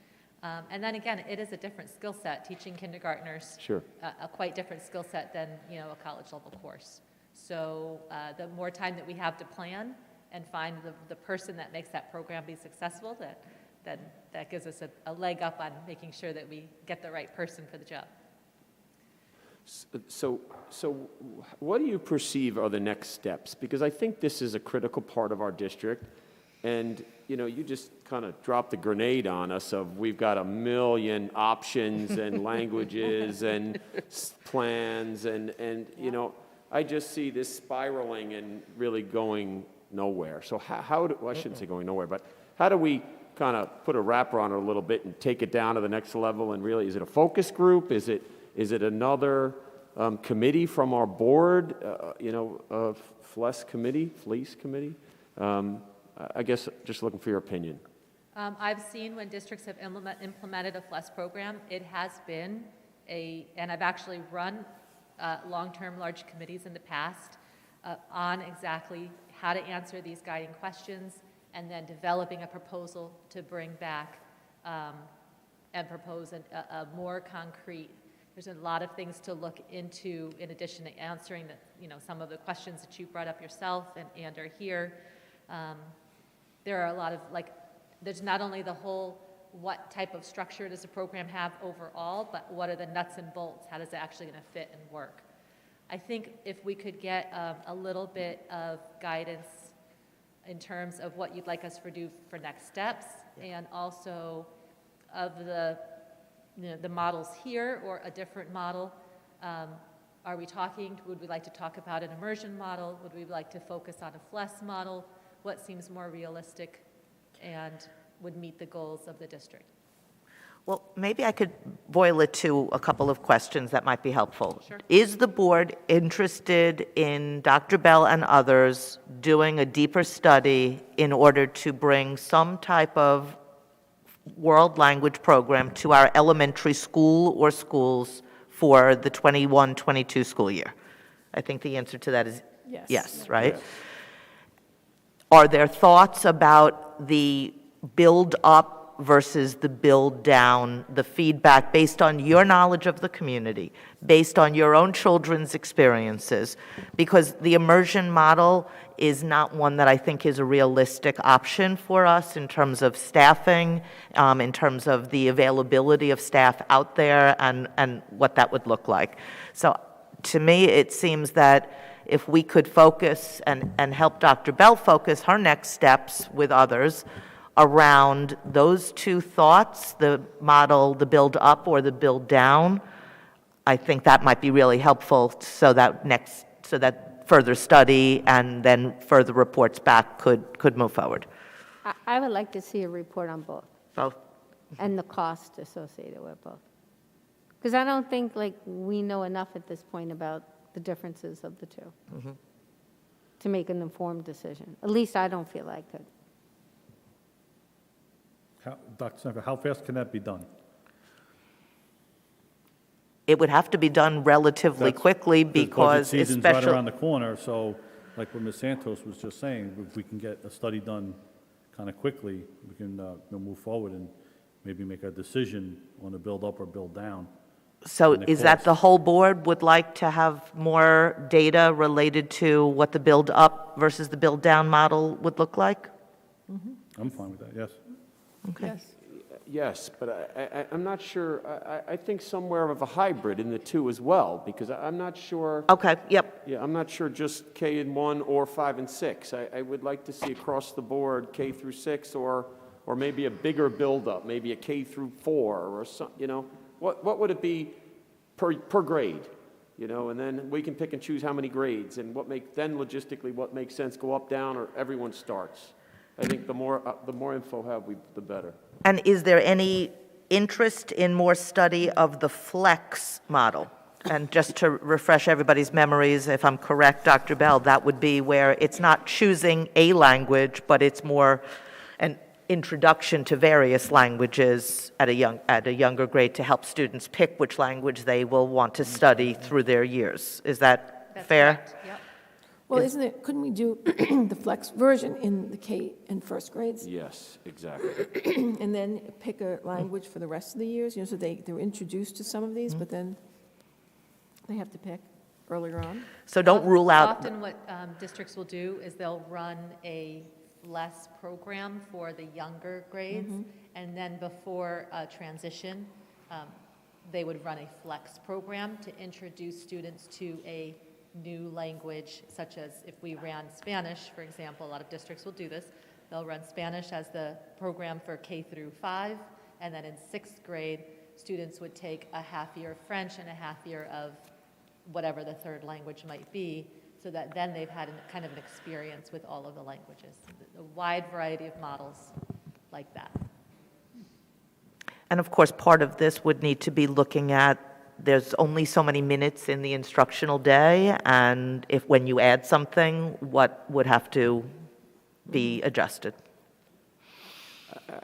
S7: And then again, it is a different skill set, teaching kindergartners.
S11: Sure.
S7: A quite different skill set than, you know, a college level course. So the more time that we have to plan and find the person that makes that program be successful, that gives us a leg up on making sure that we get the right person for the job.
S11: So what do you perceive are the next steps? Because I think this is a critical part of our district, and you know, you just kind of dropped the grenade on us of we've got a million options and languages and plans, and you know, I just see this spiraling and really going nowhere. So well, I shouldn't say going nowhere, but how do we kind of put a wrapper on it a little bit and take it down to the next level? And really, is it a focus group? Is it another committee from our board, Fleece committee? I guess just looking for your opinion.
S7: I've seen when districts have implemented a FLES program, it has been and I've actually run long-term large committees in the past on exactly how to answer these guiding questions, and then developing a proposal to bring back and propose a more concrete. There's a lot of things to look into in addition to answering some of the questions that you brought up yourself and are here. There are a lot of, there's not only the whole what type of structure does the program have overall, but what are the nuts and bolts? How does it actually going to fit and work? I think if we could get a little bit of guidance in terms of what you'd like us to do for next steps, and also of the models here or a different model. Would we like to talk about an immersion model? Would we like to focus on a FLES model? What seems more realistic and would meet the goals of the district?
S2: Well, maybe I could boil it to a couple of questions that might be helpful.
S7: Sure.
S2: Is the board interested in Dr. Bell and others doing a deeper study in order to bring some type of world language program to our elementary school or schools for the 21-22 school year? I think the answer to that is yes, right? Yes. Are there thoughts about the build up versus the build down, the feedback based on your knowledge of the community, based on your own children's experiences? Because the immersion model is not one that I think is a realistic option for us in terms of staffing, in terms of the availability of staff out there and what that would look like. So to me, it seems that if we could focus and help Dr. Bell focus her next steps with others around those two thoughts, the model, the build up or the build down, I think that might be really helpful so that next so that further study and then further reports back could move forward.
S1: I would like to see a report on both,
S2: Both?
S1: and the cost associated with both. Because I don't think, like, we know enough at this point about the differences of the two to make an informed decision. At least I don't feel I could.
S10: Dr. Seinfeld, how fast can that be done?
S2: It would have to be done relatively quickly because
S10: Budget season's right
S2: especially,
S10: around the corner, so like what Ms. Santos was just saying, if we can get a study done kind of quickly, we can move forward and maybe make a decision on a build up or build down.
S2: so
S10: and the
S2: is that
S10: cost.
S2: the whole board would like to have more data related to what the build up versus the build down model would look like?
S10: I'm fine with that, yes.
S2: Okay.
S3: Yes.
S11: Yes, but I'm not sure, I think somewhere of a hybrid in the two as well, because I'm not sure,
S2: Okay, yep.
S11: yeah, I'm not sure just K in 1 or 5 and 6. I would like to see across the board K through 6 or maybe a bigger buildup, maybe a K through 4 or some, you know, what would it be per grade? You know, and then we can pick and choose how many grades and then logistically what makes sense, go up, down, or everyone starts. I think the more info the better.
S2: And is there any interest in more study of the flex model? And just to refresh everybody's memories, if I'm correct, Dr. Bell, that would be where it's not choosing a language, but it's more an introduction to various languages at a younger grade to help students pick which language they will want to study through their years. Is that
S5: That's
S2: fair?
S5: correct. Yep.
S3: Well, couldn't we do the flex version in the K and first grades?
S11: Yes, exactly.
S3: And then pick a language for the rest of the years, so they're introduced to some of these, but then they have to pick earlier on?
S2: So don't rule out,
S7: Often what districts will do is they'll run a less program for the younger grades, and then before transition, they would run a flex program to introduce students to a new language, such as if we ran Spanish, for example, a lot of districts will do this. They'll run Spanish as the program for K through 5, and then in 6th grade, students would take a half year of French and a half year of whatever the third language might be, so that then they've had kind of an experience with all of the languages. A wide variety of models like that.
S2: and of course, part of this would need to be looking at, there's only so many minutes in the instructional day, and when you add something, what would have to be adjusted?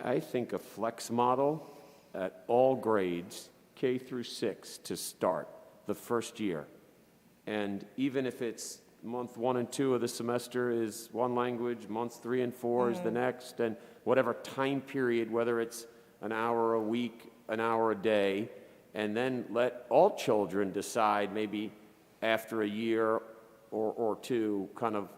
S11: I think a flex model at all grades, K through 6, to start the first year. And even if it's month 1 and 2 of the semester is one language, months 3 and 4 is the next, and whatever time period, whether it's an hour a week, an hour a day, and then let all children decide maybe after a year or two, kind of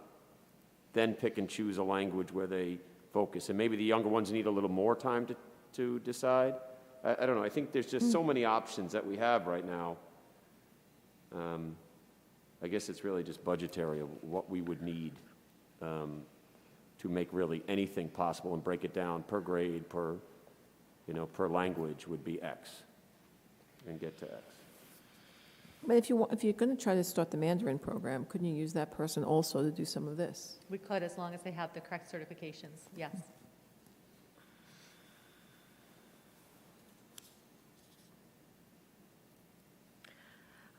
S11: then pick and choose a language where they focus. And maybe the younger ones need a little more time to decide. I don't know. I think there's just so many options that we have right now. I guess it's really just budgetary of what we would need to make really anything possible and break it down per grade, per language would be X. And get to X.
S3: But if you're going to try to start the Mandarin program, couldn't you use that person also to do some of this?
S7: We could, as long as they have the correct certifications, yes.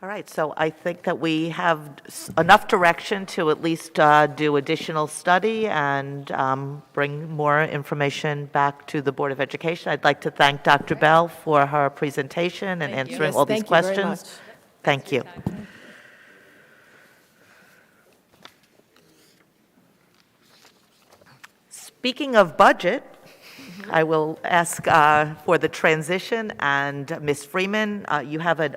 S2: All right, so I think that we have enough direction to at least do additional study and bring more information back to the Board of Education. I'd like to thank Dr. Bell for her presentation and
S7: Thank you.
S2: answering
S3: Yes,
S2: all these
S3: thank you very
S2: questions.
S3: much.
S2: Thank you. Speaking of budget, I will ask for the transition, and Ms. Freeman, you have an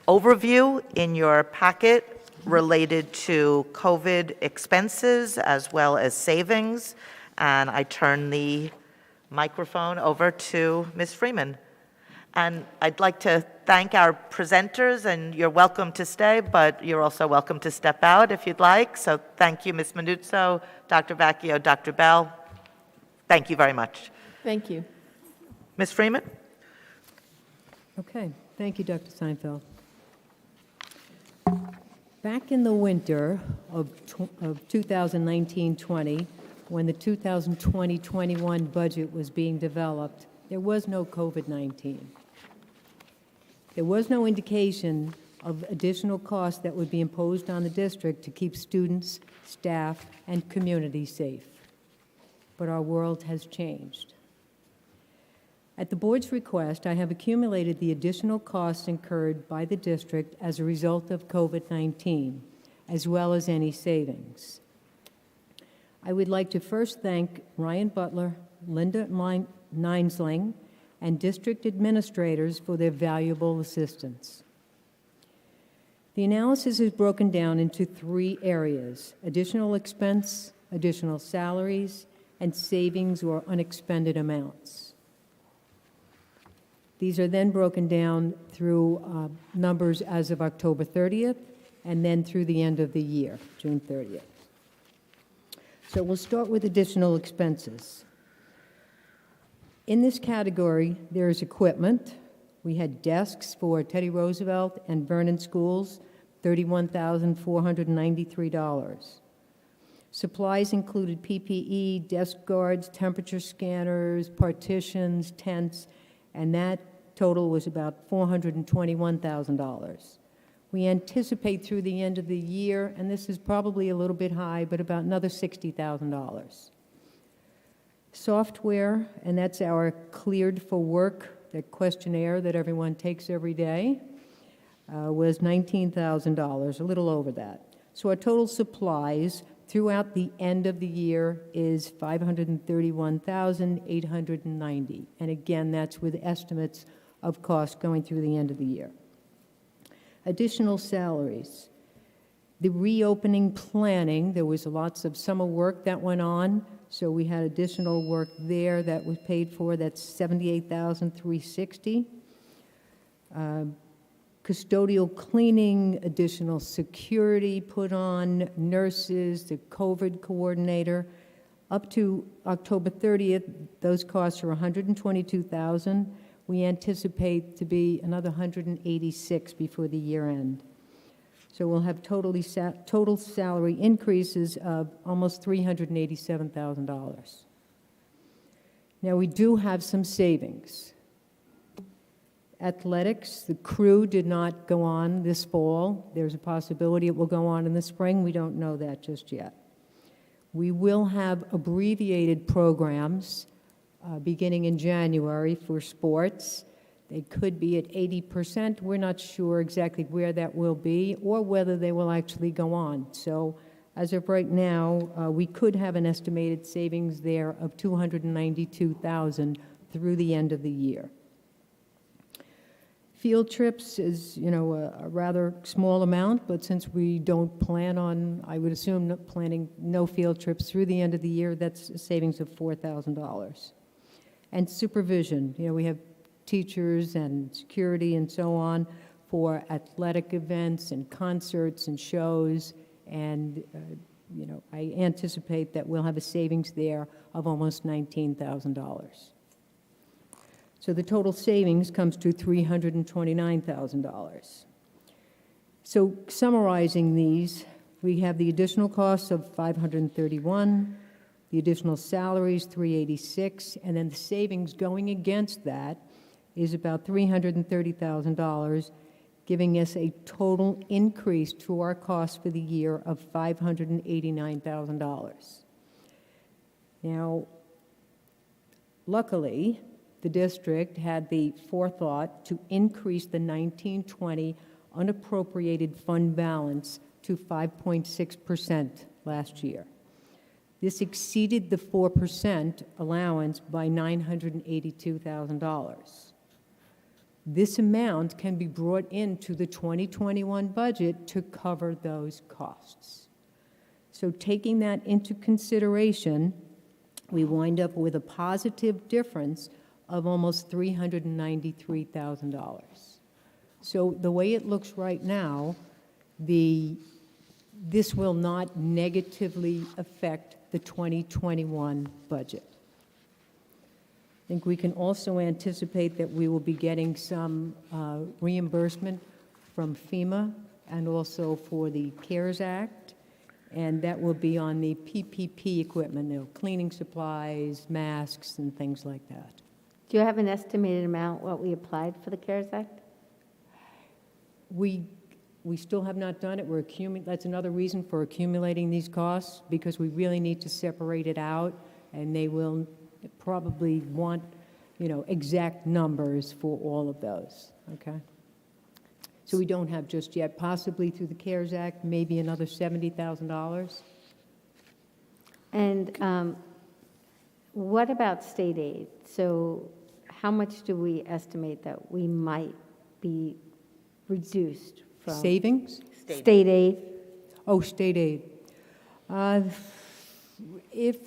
S2: overview in your packet related to COVID expenses as well as savings, and I turn the microphone over to Ms. Freeman. And I'd like to thank our presenters, and you're welcome to stay, but you're also welcome to step out if you'd like. So thank you, Ms. Manuzzo, Dr. Vacchio, Dr. Bell. Thank you very much.
S3: Thank you.
S2: Ms. Freeman?
S12: Okay, thank you, Dr. Seinfeld. Back in the winter of 2019-20, when the 2020-21 budget was being developed, there was no COVID-19. There was no indication of additional costs that would be imposed on the district to keep students, staff, and community safe. But our world has changed. At the board's request, I have accumulated the additional costs incurred by the district as a result of COVID-19, as well as any savings. I would like to first thank Ryan Butler, Linda Ninesling, and district administrators for their valuable assistance. The analysis is broken down into 3 areas: additional expense, additional salaries, and savings or unexpended amounts. These are then broken down through numbers as of October 30th, and then through the end of the year, June 30th. So we'll start with additional expenses. In this category, there is equipment. We had desks for Teddy Roosevelt and Vernon schools, $31,493. Supplies included PPE, desk guards, temperature scanners, partitions, tents, and that total was about $421,000. We anticipate through the end of the year, and this is probably a little bit high, but about another $60,000. Software, and that's our cleared for work, that questionnaire that everyone takes every day, was $19,000, a little over that. So our total supplies throughout the end of the year is $531,890. And again, that's with estimates of costs going through the end of the year. Additional salaries. The reopening planning, there was lots of summer work that went on, so we had additional work there that was paid for. That's $78,360. Custodial cleaning, additional security put on, nurses, the COVID coordinator. Up to October 30th, those costs are $122,000. We anticipate to be another $186 before the year end. So we'll have total salary increases of almost $387,000. Now, we do have some savings. Athletics, the crew did not go on this fall. There's a possibility it will go on in the spring. We don't know that just yet. We will have abbreviated programs beginning in January for sports. They could be at 80%. We're not sure exactly where that will be or whether they will actually go on. So as of right now, we could have an estimated savings there of $292,000 through the end of the year. Field trips is, a rather small amount, but since we don't plan on, I would assume, planning no field trips through the end of the year, that's a savings of $4,000. And supervision, we have teachers and security and so on for athletic events and concerts and shows, and, I anticipate that we'll have a savings there of almost $19,000. So the total savings comes to $329,000. So summarizing these, we have the additional costs of $531, the additional salaries, $386, and then the savings going against that is about $330,000, giving us a total increase to our costs for the year of $589,000. Now, luckily, the district had the forethought to increase the 1920 unappropriated fund balance to 5.6% last year. This exceeded the 4% allowance by $982,000. This amount can be brought into the 2021 budget to cover those costs. So taking that into consideration, we wind up with a positive difference of almost $393,000. So the way it looks right now, this will not negatively affect the 2021 budget. I think we can also anticipate that we will be getting some reimbursement from FEMA and also for the CARES Act, and that will be on the PPP equipment, cleaning supplies, masks, and things like that.
S1: Do you have an estimated amount, what we applied for the CARES Act?
S12: We still have not done it. That's another reason for accumulating these costs, because we really need to separate it out, and they will probably want, exact numbers for all of those, okay? So we don't have just yet, possibly through the CARES Act, maybe another $70,000.
S1: And what about state aid? So how much do we estimate that we might be reduced from?
S12: Savings?
S1: State aid?
S12: Oh, state aid. If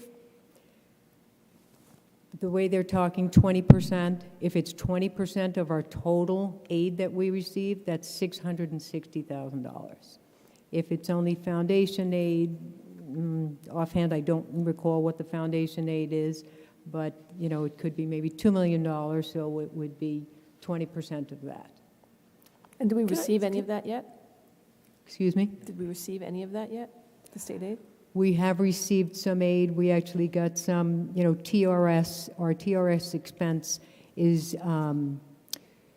S12: the way they're talking, 20%, if it's 20% of our total aid that we receive, that's $660,000. If it's only foundation aid, offhand, I don't recall what the foundation aid is, but, it could be maybe $2 million, so it would be 20% of that.
S3: And do we receive any of that yet?
S12: Excuse me?
S3: Did we receive any of that yet, the state aid?
S12: We have received some aid. We actually got some, TRS. Our TRS expense is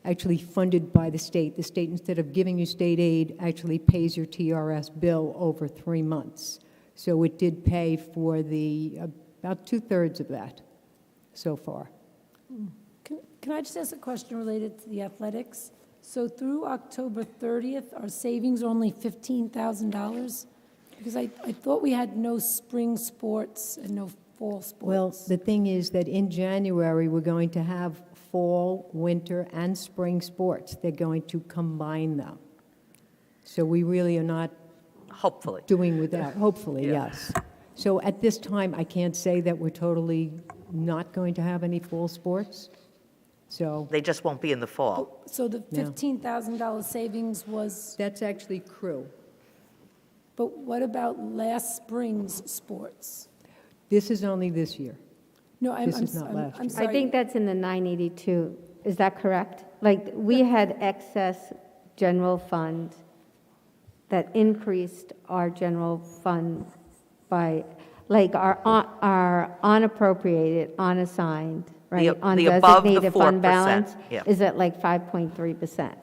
S12: actually funded by the state. The state, instead of giving you state aid, actually pays your TRS bill over 3 months. So it did pay for about 2/3 of that so far.
S8: Can I just ask a question related to the athletics? So through October 30th, our savings are only $15,000? Because I thought we had no spring sports and no fall sports.
S12: Well, the thing is that in January, we're going to have fall, winter, and spring sports. They're going to combine them. So we really are not
S2: Hopefully.
S12: doing without, hopefully,
S2: Yeah.
S12: yes. So at this time, I can't say that we're totally not going to have any fall sports. So
S2: They just won't be in the fall.
S8: So the
S12: No.
S8: $15,000 savings was,
S12: that's actually crew.
S8: but what about last spring's sports?
S12: This is only this year.
S8: No, I'm
S12: This is not last
S8: I'm
S12: year.
S8: sorry.
S1: I think that's in the 982. Is that correct? Like, we had excess general fund that increased our general fund by, like, our unappropriated, unassigned, right?
S2: The above the
S1: Undesignated
S2: 4%,
S1: fund balance
S2: yeah.
S1: is at like 5.3%.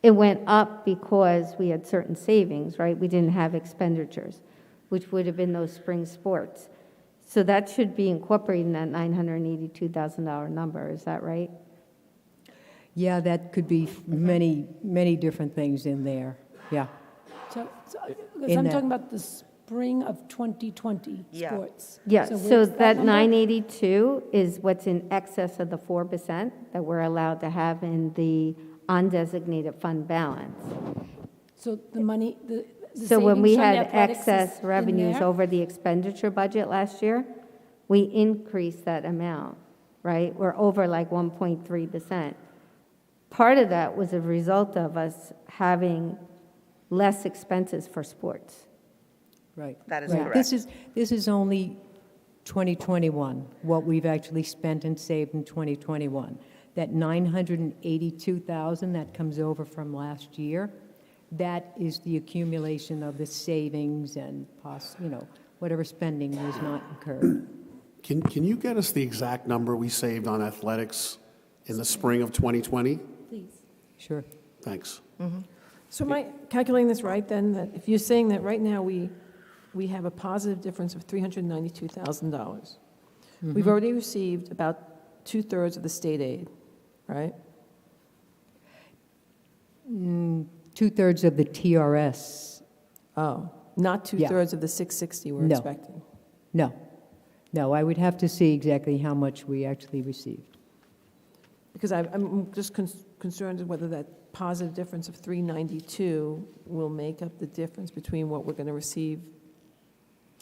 S1: It went up because we had certain savings, right? We didn't have expenditures, which would have been those spring sports. So that should be incorporated in that $982,000 number, is that right?
S12: Yeah, that could be many, many different things in there, yeah.
S8: Because
S12: In
S8: I'm
S12: that-
S8: talking about the spring of 2020
S2: Yeah.
S8: sports.
S1: Yeah, so
S8: where's
S1: that
S8: number?
S1: 982 is what's in excess of the 4% that we're allowed to have in the undesignated fund balance.
S8: So the money, the
S1: So when we
S8: savings from the
S1: had
S8: athletics is
S1: excess
S8: in
S1: revenues
S8: there?
S1: over the expenditure budget last year, we increased that amount, right? We're over like 1.3%. Part of that was a result of us having less expenses for sports.
S12: Right.
S2: That is
S12: Right.
S2: correct.
S12: This is only 2021, what we've actually spent and saved in 2021. That 982,000 that comes over from last year, that is the accumulation of the savings and whatever spending was not incurred.
S9: Can you get us the exact number we saved on athletics in the spring of 2020?
S8: Please.
S12: Sure.
S9: Thanks.
S3: So am I calculating this right, then, that if you're saying that right now we have a positive difference of $392,000, we've already received about 2/3 of the state aid, right?
S12: 2/3 of the TRS.
S3: Oh, not 2/3 of the 660 we're
S12: No.
S3: expecting?
S12: No. No, I would have to see exactly how much we actually received.
S3: Because I'm just concerned whether that positive difference of 392 will make up the difference between what we're going to receive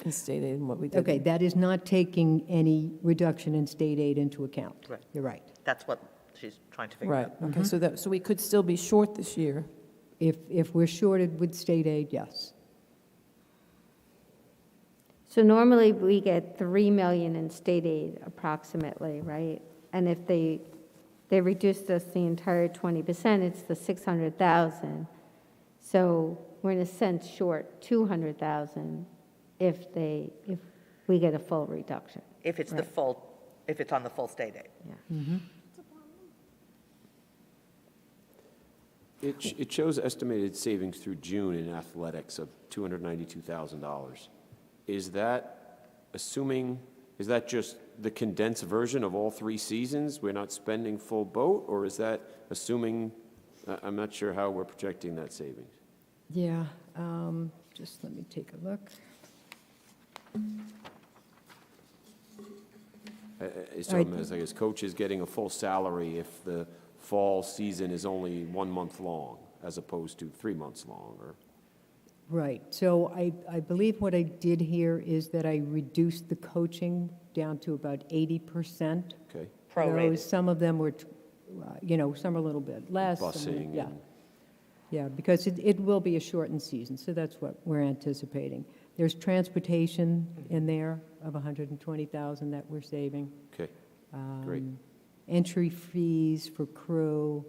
S3: in state aid and what we did.
S12: Okay, that is not taking any reduction in state aid into account.
S2: Right.
S12: You're right.
S2: That's what she's trying to figure
S3: Right,
S2: out.
S3: okay, so we could still be short this year.
S12: If we're shorted with state aid, yes.
S1: So normally we get 3 million in state aid approximately, right? And if they reduced us the entire 20%, it's the 600,000. So we're in a sense short 200,000 if we get a full reduction.
S2: If it's the
S1: Right.
S2: full, if it's on the full state aid.
S11: It shows estimated savings through June in athletics of $292,000. Is that assuming, is that just the condensed version of all 3 seasons? We're not spending full boat, or is that assuming, I'm not sure how we're projecting that savings.
S12: Yeah, just let me take a look.
S11: So
S12: Right.
S11: as I guess coaches getting a full salary if the fall season is only 1 month long as opposed to 3 months long, or?
S12: Right, so I believe what I did here is that I reduced the coaching down to about 80%.
S11: Okay.
S2: Prorated.
S12: Some of them were, some are a little bit less. some are-
S11: Busing
S12: Yeah,
S11: and-
S12: yeah, because it will be a shortened season, so that's what we're anticipating. There's transportation in there of 120,000 that we're saving.
S11: Okay, great.
S12: Entry fees for crew,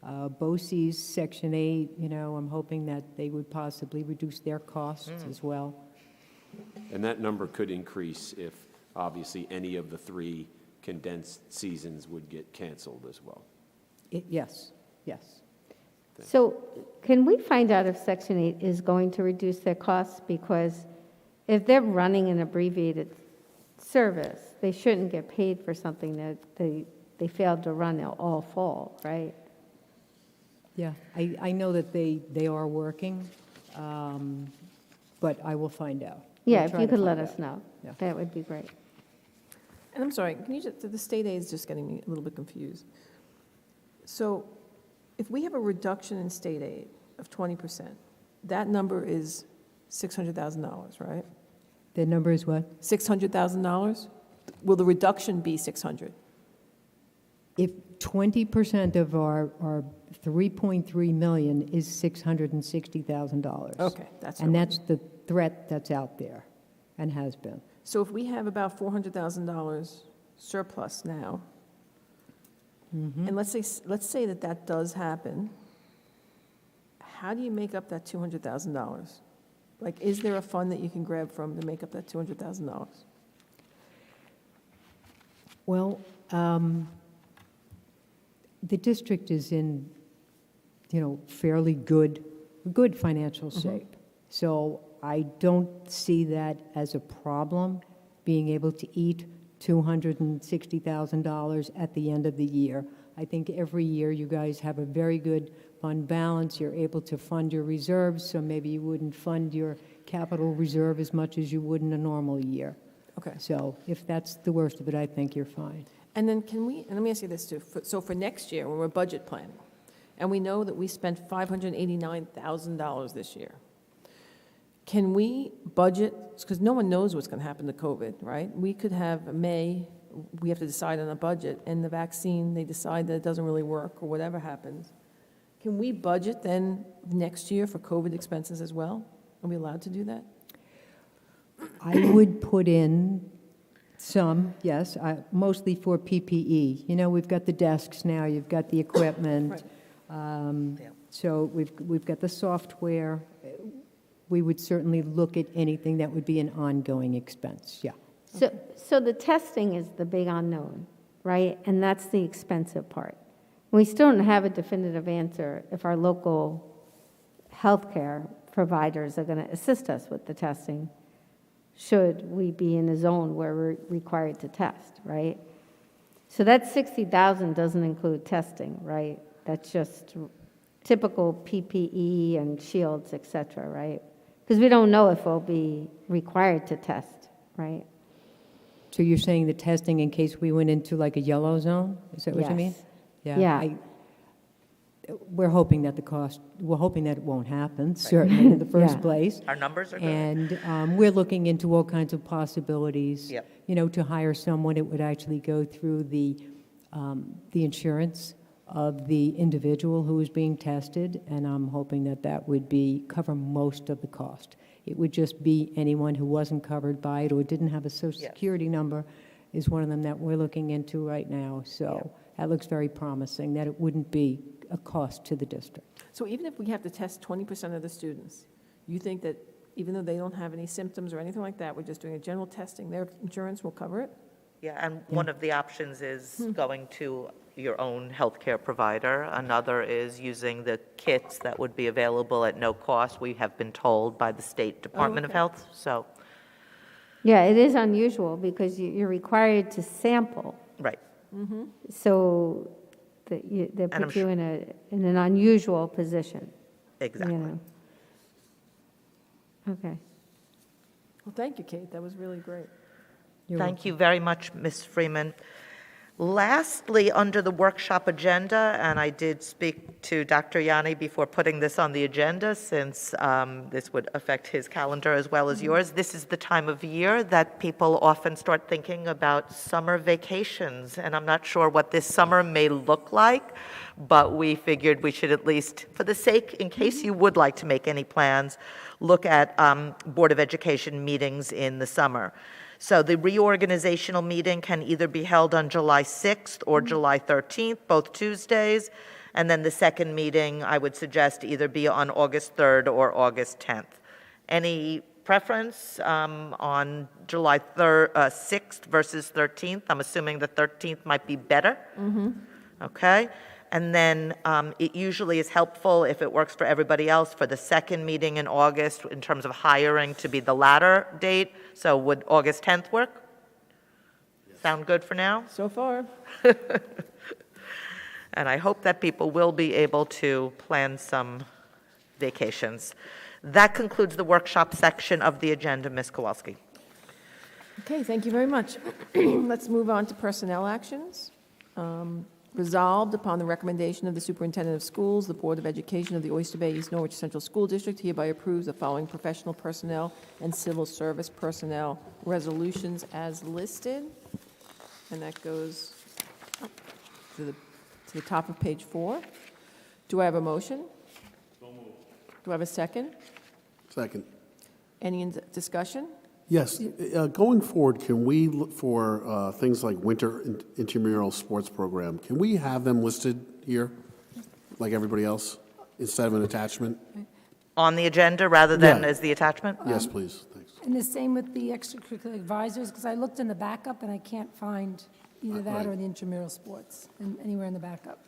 S12: BOCES, Section 8, I'm hoping that they would possibly reduce their costs as well.
S11: And that number could increase if, obviously, any of the 3 condensed seasons would get canceled as well.
S12: Yes, yes.
S1: So can we find out if Section 8 is going to reduce their costs? Because if they're running an abbreviated service, they shouldn't get paid for something that they failed to run all fall, right?
S12: Yeah, I know that they are working, but I will find out.
S1: Yeah,
S12: We'll
S1: if
S12: try
S1: you
S12: to
S1: could let
S12: find
S1: us
S12: out.
S1: know,
S12: Yeah.
S1: that would be great.
S3: And I'm sorry, can you just, the state aid is just getting me a little bit confused. So if we have a reduction in state aid of 20%, that number is $600,000, right?
S12: The number is what?
S3: $600,000? Will the reduction be 600?
S12: If 20% of our 3.3 million is $660,000.
S3: Okay, that's what
S12: And
S3: I
S12: that's the threat that's out there and has been.
S3: So if we have about $400,000 surplus now, and let's say that does happen, how do you make up that $200,000? Like, is there a fund that you can grab from to make up that $200,000?
S12: Well, the district is in, fairly good financial shape. So I don't see that as a problem, being able to eat $260,000 at the end of the year. I think every year you guys have a very good fund balance. You're able to fund your reserves, so maybe you wouldn't fund your capital reserve as much as you would in a normal year.
S3: Okay.
S12: So if that's the worst of it, I think you're fine.
S3: And then and let me ask you this too. So for next year, when we're budget planning, and we know that we spent $589,000 this year, can we budget, because no one knows what's going to happen to COVID, right? We could have May, we have to decide on a budget, and the vaccine, they decide that it doesn't really work, or whatever happens. Can we budget then next year for COVID expenses as well? Are we allowed to do that?
S12: I would put in some, yes, mostly for PPE. We've got the desks now, you've got the equipment. So we've got the software. We would certainly look at anything that would be an ongoing expense, yeah.
S1: So the testing is the big unknown, right? And that's the expensive part. We still don't have a definitive answer if our local healthcare providers are going to assist us with the testing, should we be in a zone where we're required to test, right? So that 60,000 doesn't include testing, right? That's just typical PPE and shields, et cetera, right? Because we don't know if we'll be required to test, right?
S12: So you're saying the testing in case we went into like a yellow zone? Is that what you mean?
S1: Yes. Yeah.
S12: We're hoping that we're hoping that it won't happen, certainly in the first
S1: Yeah.
S12: place.
S2: Our numbers are good.
S12: And we're looking into all kinds of possibilities.
S2: Yep.
S12: To hire someone, it would actually go through the insurance of the individual who is being tested, and I'm hoping that would cover most of the cost. It would just be anyone who wasn't covered by it or didn't have a Social
S2: Yes.
S12: Security number is one of them that we're looking into right now. So that looks very promising, that it wouldn't be a cost to the district.
S3: So even if we have to test 20% of the students, you think that even though they don't have any symptoms or anything like that, we're just doing a general testing, their insurance will cover it?
S2: Yeah, and one of the options is going to your own healthcare provider. Another is using the kits that would be available at no cost, we have been told by the State Department of
S3: okay.
S2: Health, so,
S1: Yeah, it is unusual because you're required to sample.
S2: right.
S1: So they
S2: I'm
S1: put you in an unusual position, you
S2: Exactly.
S1: know. Okay.
S3: Well, thank you, Kate, that was really great.
S2: Thank you very much, Ms. Freeman. Lastly, under the workshop agenda, and I did speak to Dr. Yanni before putting this on the agenda, since this would affect his calendar as well as yours, this is the time of year that people often start thinking about summer vacations, and I'm not sure what this summer may look like, but we figured we should at least, for the sake, in case you would like to make any plans, look at Board of Education meetings in the summer. So the reorganizational meeting can either be held on July 6th or July 13th, both Tuesdays. And then the second meeting, I would suggest either be on August 3rd or August 10th. Any preference on July 6th versus 13th? I'm assuming the 13th might be better. Okay. And then it usually is helpful, if it works for everybody else, for the second meeting in August in terms of hiring to be the latter date. So would August 10th work? Sound good for now?
S3: So far.
S2: And I hope that people will be able to plan some vacations. That concludes the workshop section of the agenda, Ms. Kowalski.
S3: Okay, thank you very much. Let's move on to personnel actions. Resolved upon the recommendation of the Superintendent of Schools, the Board of Education of the Oyster Bay East Norwich Central School District hereby approves the following professional personnel and civil service personnel resolutions as listed. And that goes to the top of page 4. Do I have a motion? So moved. Do I have a second?
S9: Second.
S3: Any discussion?
S9: Yes, going forward, can we look for things like winter intramural sports program? Can we have them listed here, like everybody else, instead of an attachment?
S2: On the agenda rather than
S9: Yeah.
S2: as the attachment?
S9: Yes, please, thanks.
S8: And the same with the extracurricular advisors, because I looked in the backup and I can't find either that or the intramural sports, anywhere in the backup.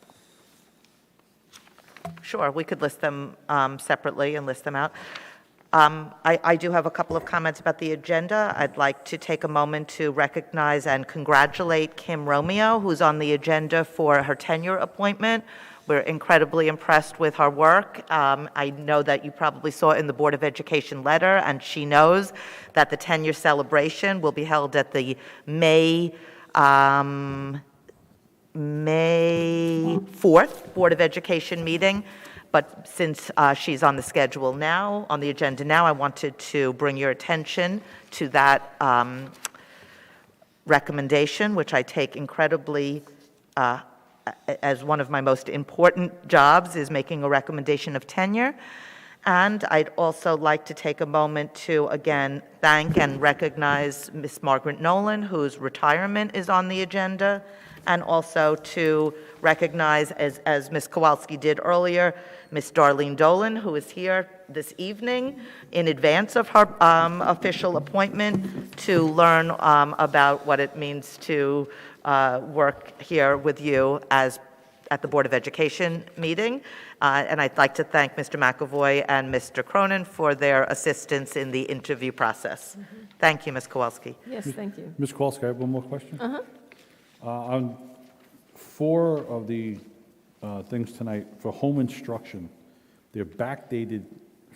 S2: Sure, we could list them separately and list them out. I do have a couple of comments about the agenda. I'd like to take a moment to recognize and congratulate Kim Romeo, who's on the agenda for her tenure appointment. We're incredibly impressed with her work. I know that you probably saw in the Board of Education letter, and she knows that the tenure celebration will be held at the May 4th Board of Education meeting. But since she's on the schedule now, on the agenda now, I wanted to bring your attention to that recommendation, which I take incredibly as one of my most important jobs, is making a recommendation of tenure. And I'd also like to take a moment to, again, thank and recognize Miss Margaret Nolan, whose retirement is on the agenda, and also to recognize, as Ms. Kowalski did earlier, Ms. Darlene Dolan, who is here this evening in advance of her official appointment to learn about what it means to work here with you as at the Board of Education meeting. And I'd like to thank Mr. McAvoy and Mr. Cronin for their assistance in the interview process. Thank you, Ms. Kowalski.
S3: Yes, thank you.
S10: Ms. Kowalski, I have one more question. On 4 of the things tonight for home instruction, they're backdated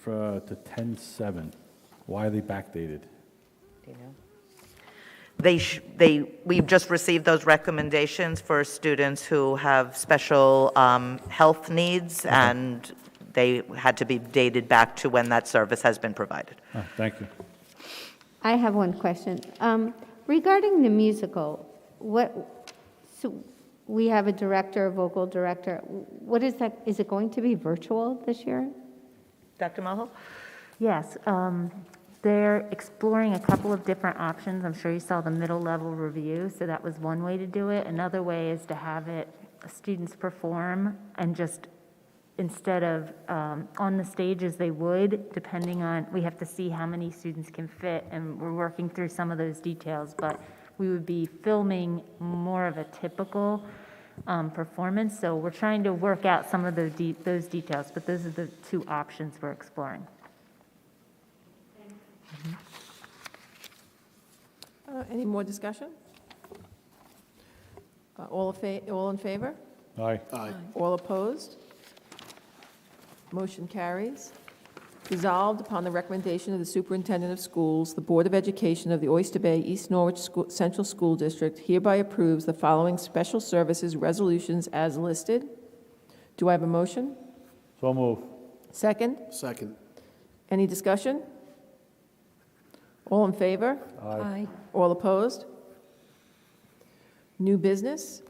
S10: to 10/7. Why are they backdated?
S2: Do you know? We've just received those recommendations for students who have special health needs, and they had to be dated back to when that service has been provided.
S10: Thank you.
S1: I have one question. Regarding the musical, so we have a director, a vocal director. What is that? Is it going to be virtual this year?
S2: Dr. Mulhall?
S4: Yes, they're exploring a couple of different options. I'm sure you saw the middle level review, so that was one way to do it. Another way is to have students perform and just instead of on the stage as they would, depending on, we have to see how many students can fit, and we're working through some of those details, but we would be filming more of a typical performance, so we're trying to work out some of those details, but those are the two options we're exploring.
S3: Any more discussion? All in favor?
S10: Aye.
S9: Aye.
S3: All opposed? Motion carries. Resolved upon the recommendation of the Superintendent of Schools, the Board of Education of the Oyster Bay East Norwich Central School District hereby approves the following special services resolutions as listed. Do I have a motion?
S10: So move.
S3: Second?
S9: Second.
S3: Any discussion? All in favor?
S12: Aye.
S3: All opposed? New business.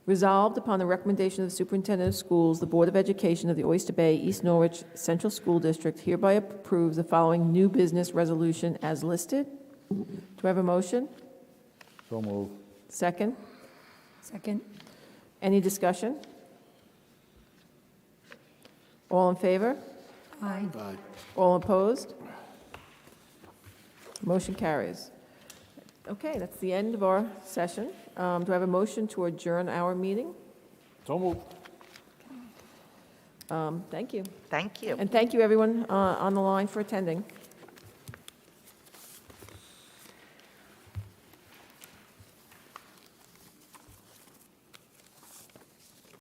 S3: Resolved upon the recommendation of the Superintendent of Schools, the Board of Education of the Oyster Bay East Norwich Central School District hereby approves the following new business resolution as listed. Do I have a motion?
S10: So move.
S3: Second?
S12: Second.
S3: Any discussion? All in favor?
S12: Aye.
S9: Aye.
S3: All opposed? Motion carries. Okay, that's the end of our session. Do I have a motion to adjourn our meeting?
S10: So move.
S3: Thank you.
S2: Thank you.
S3: And thank you, everyone on the line, for attending.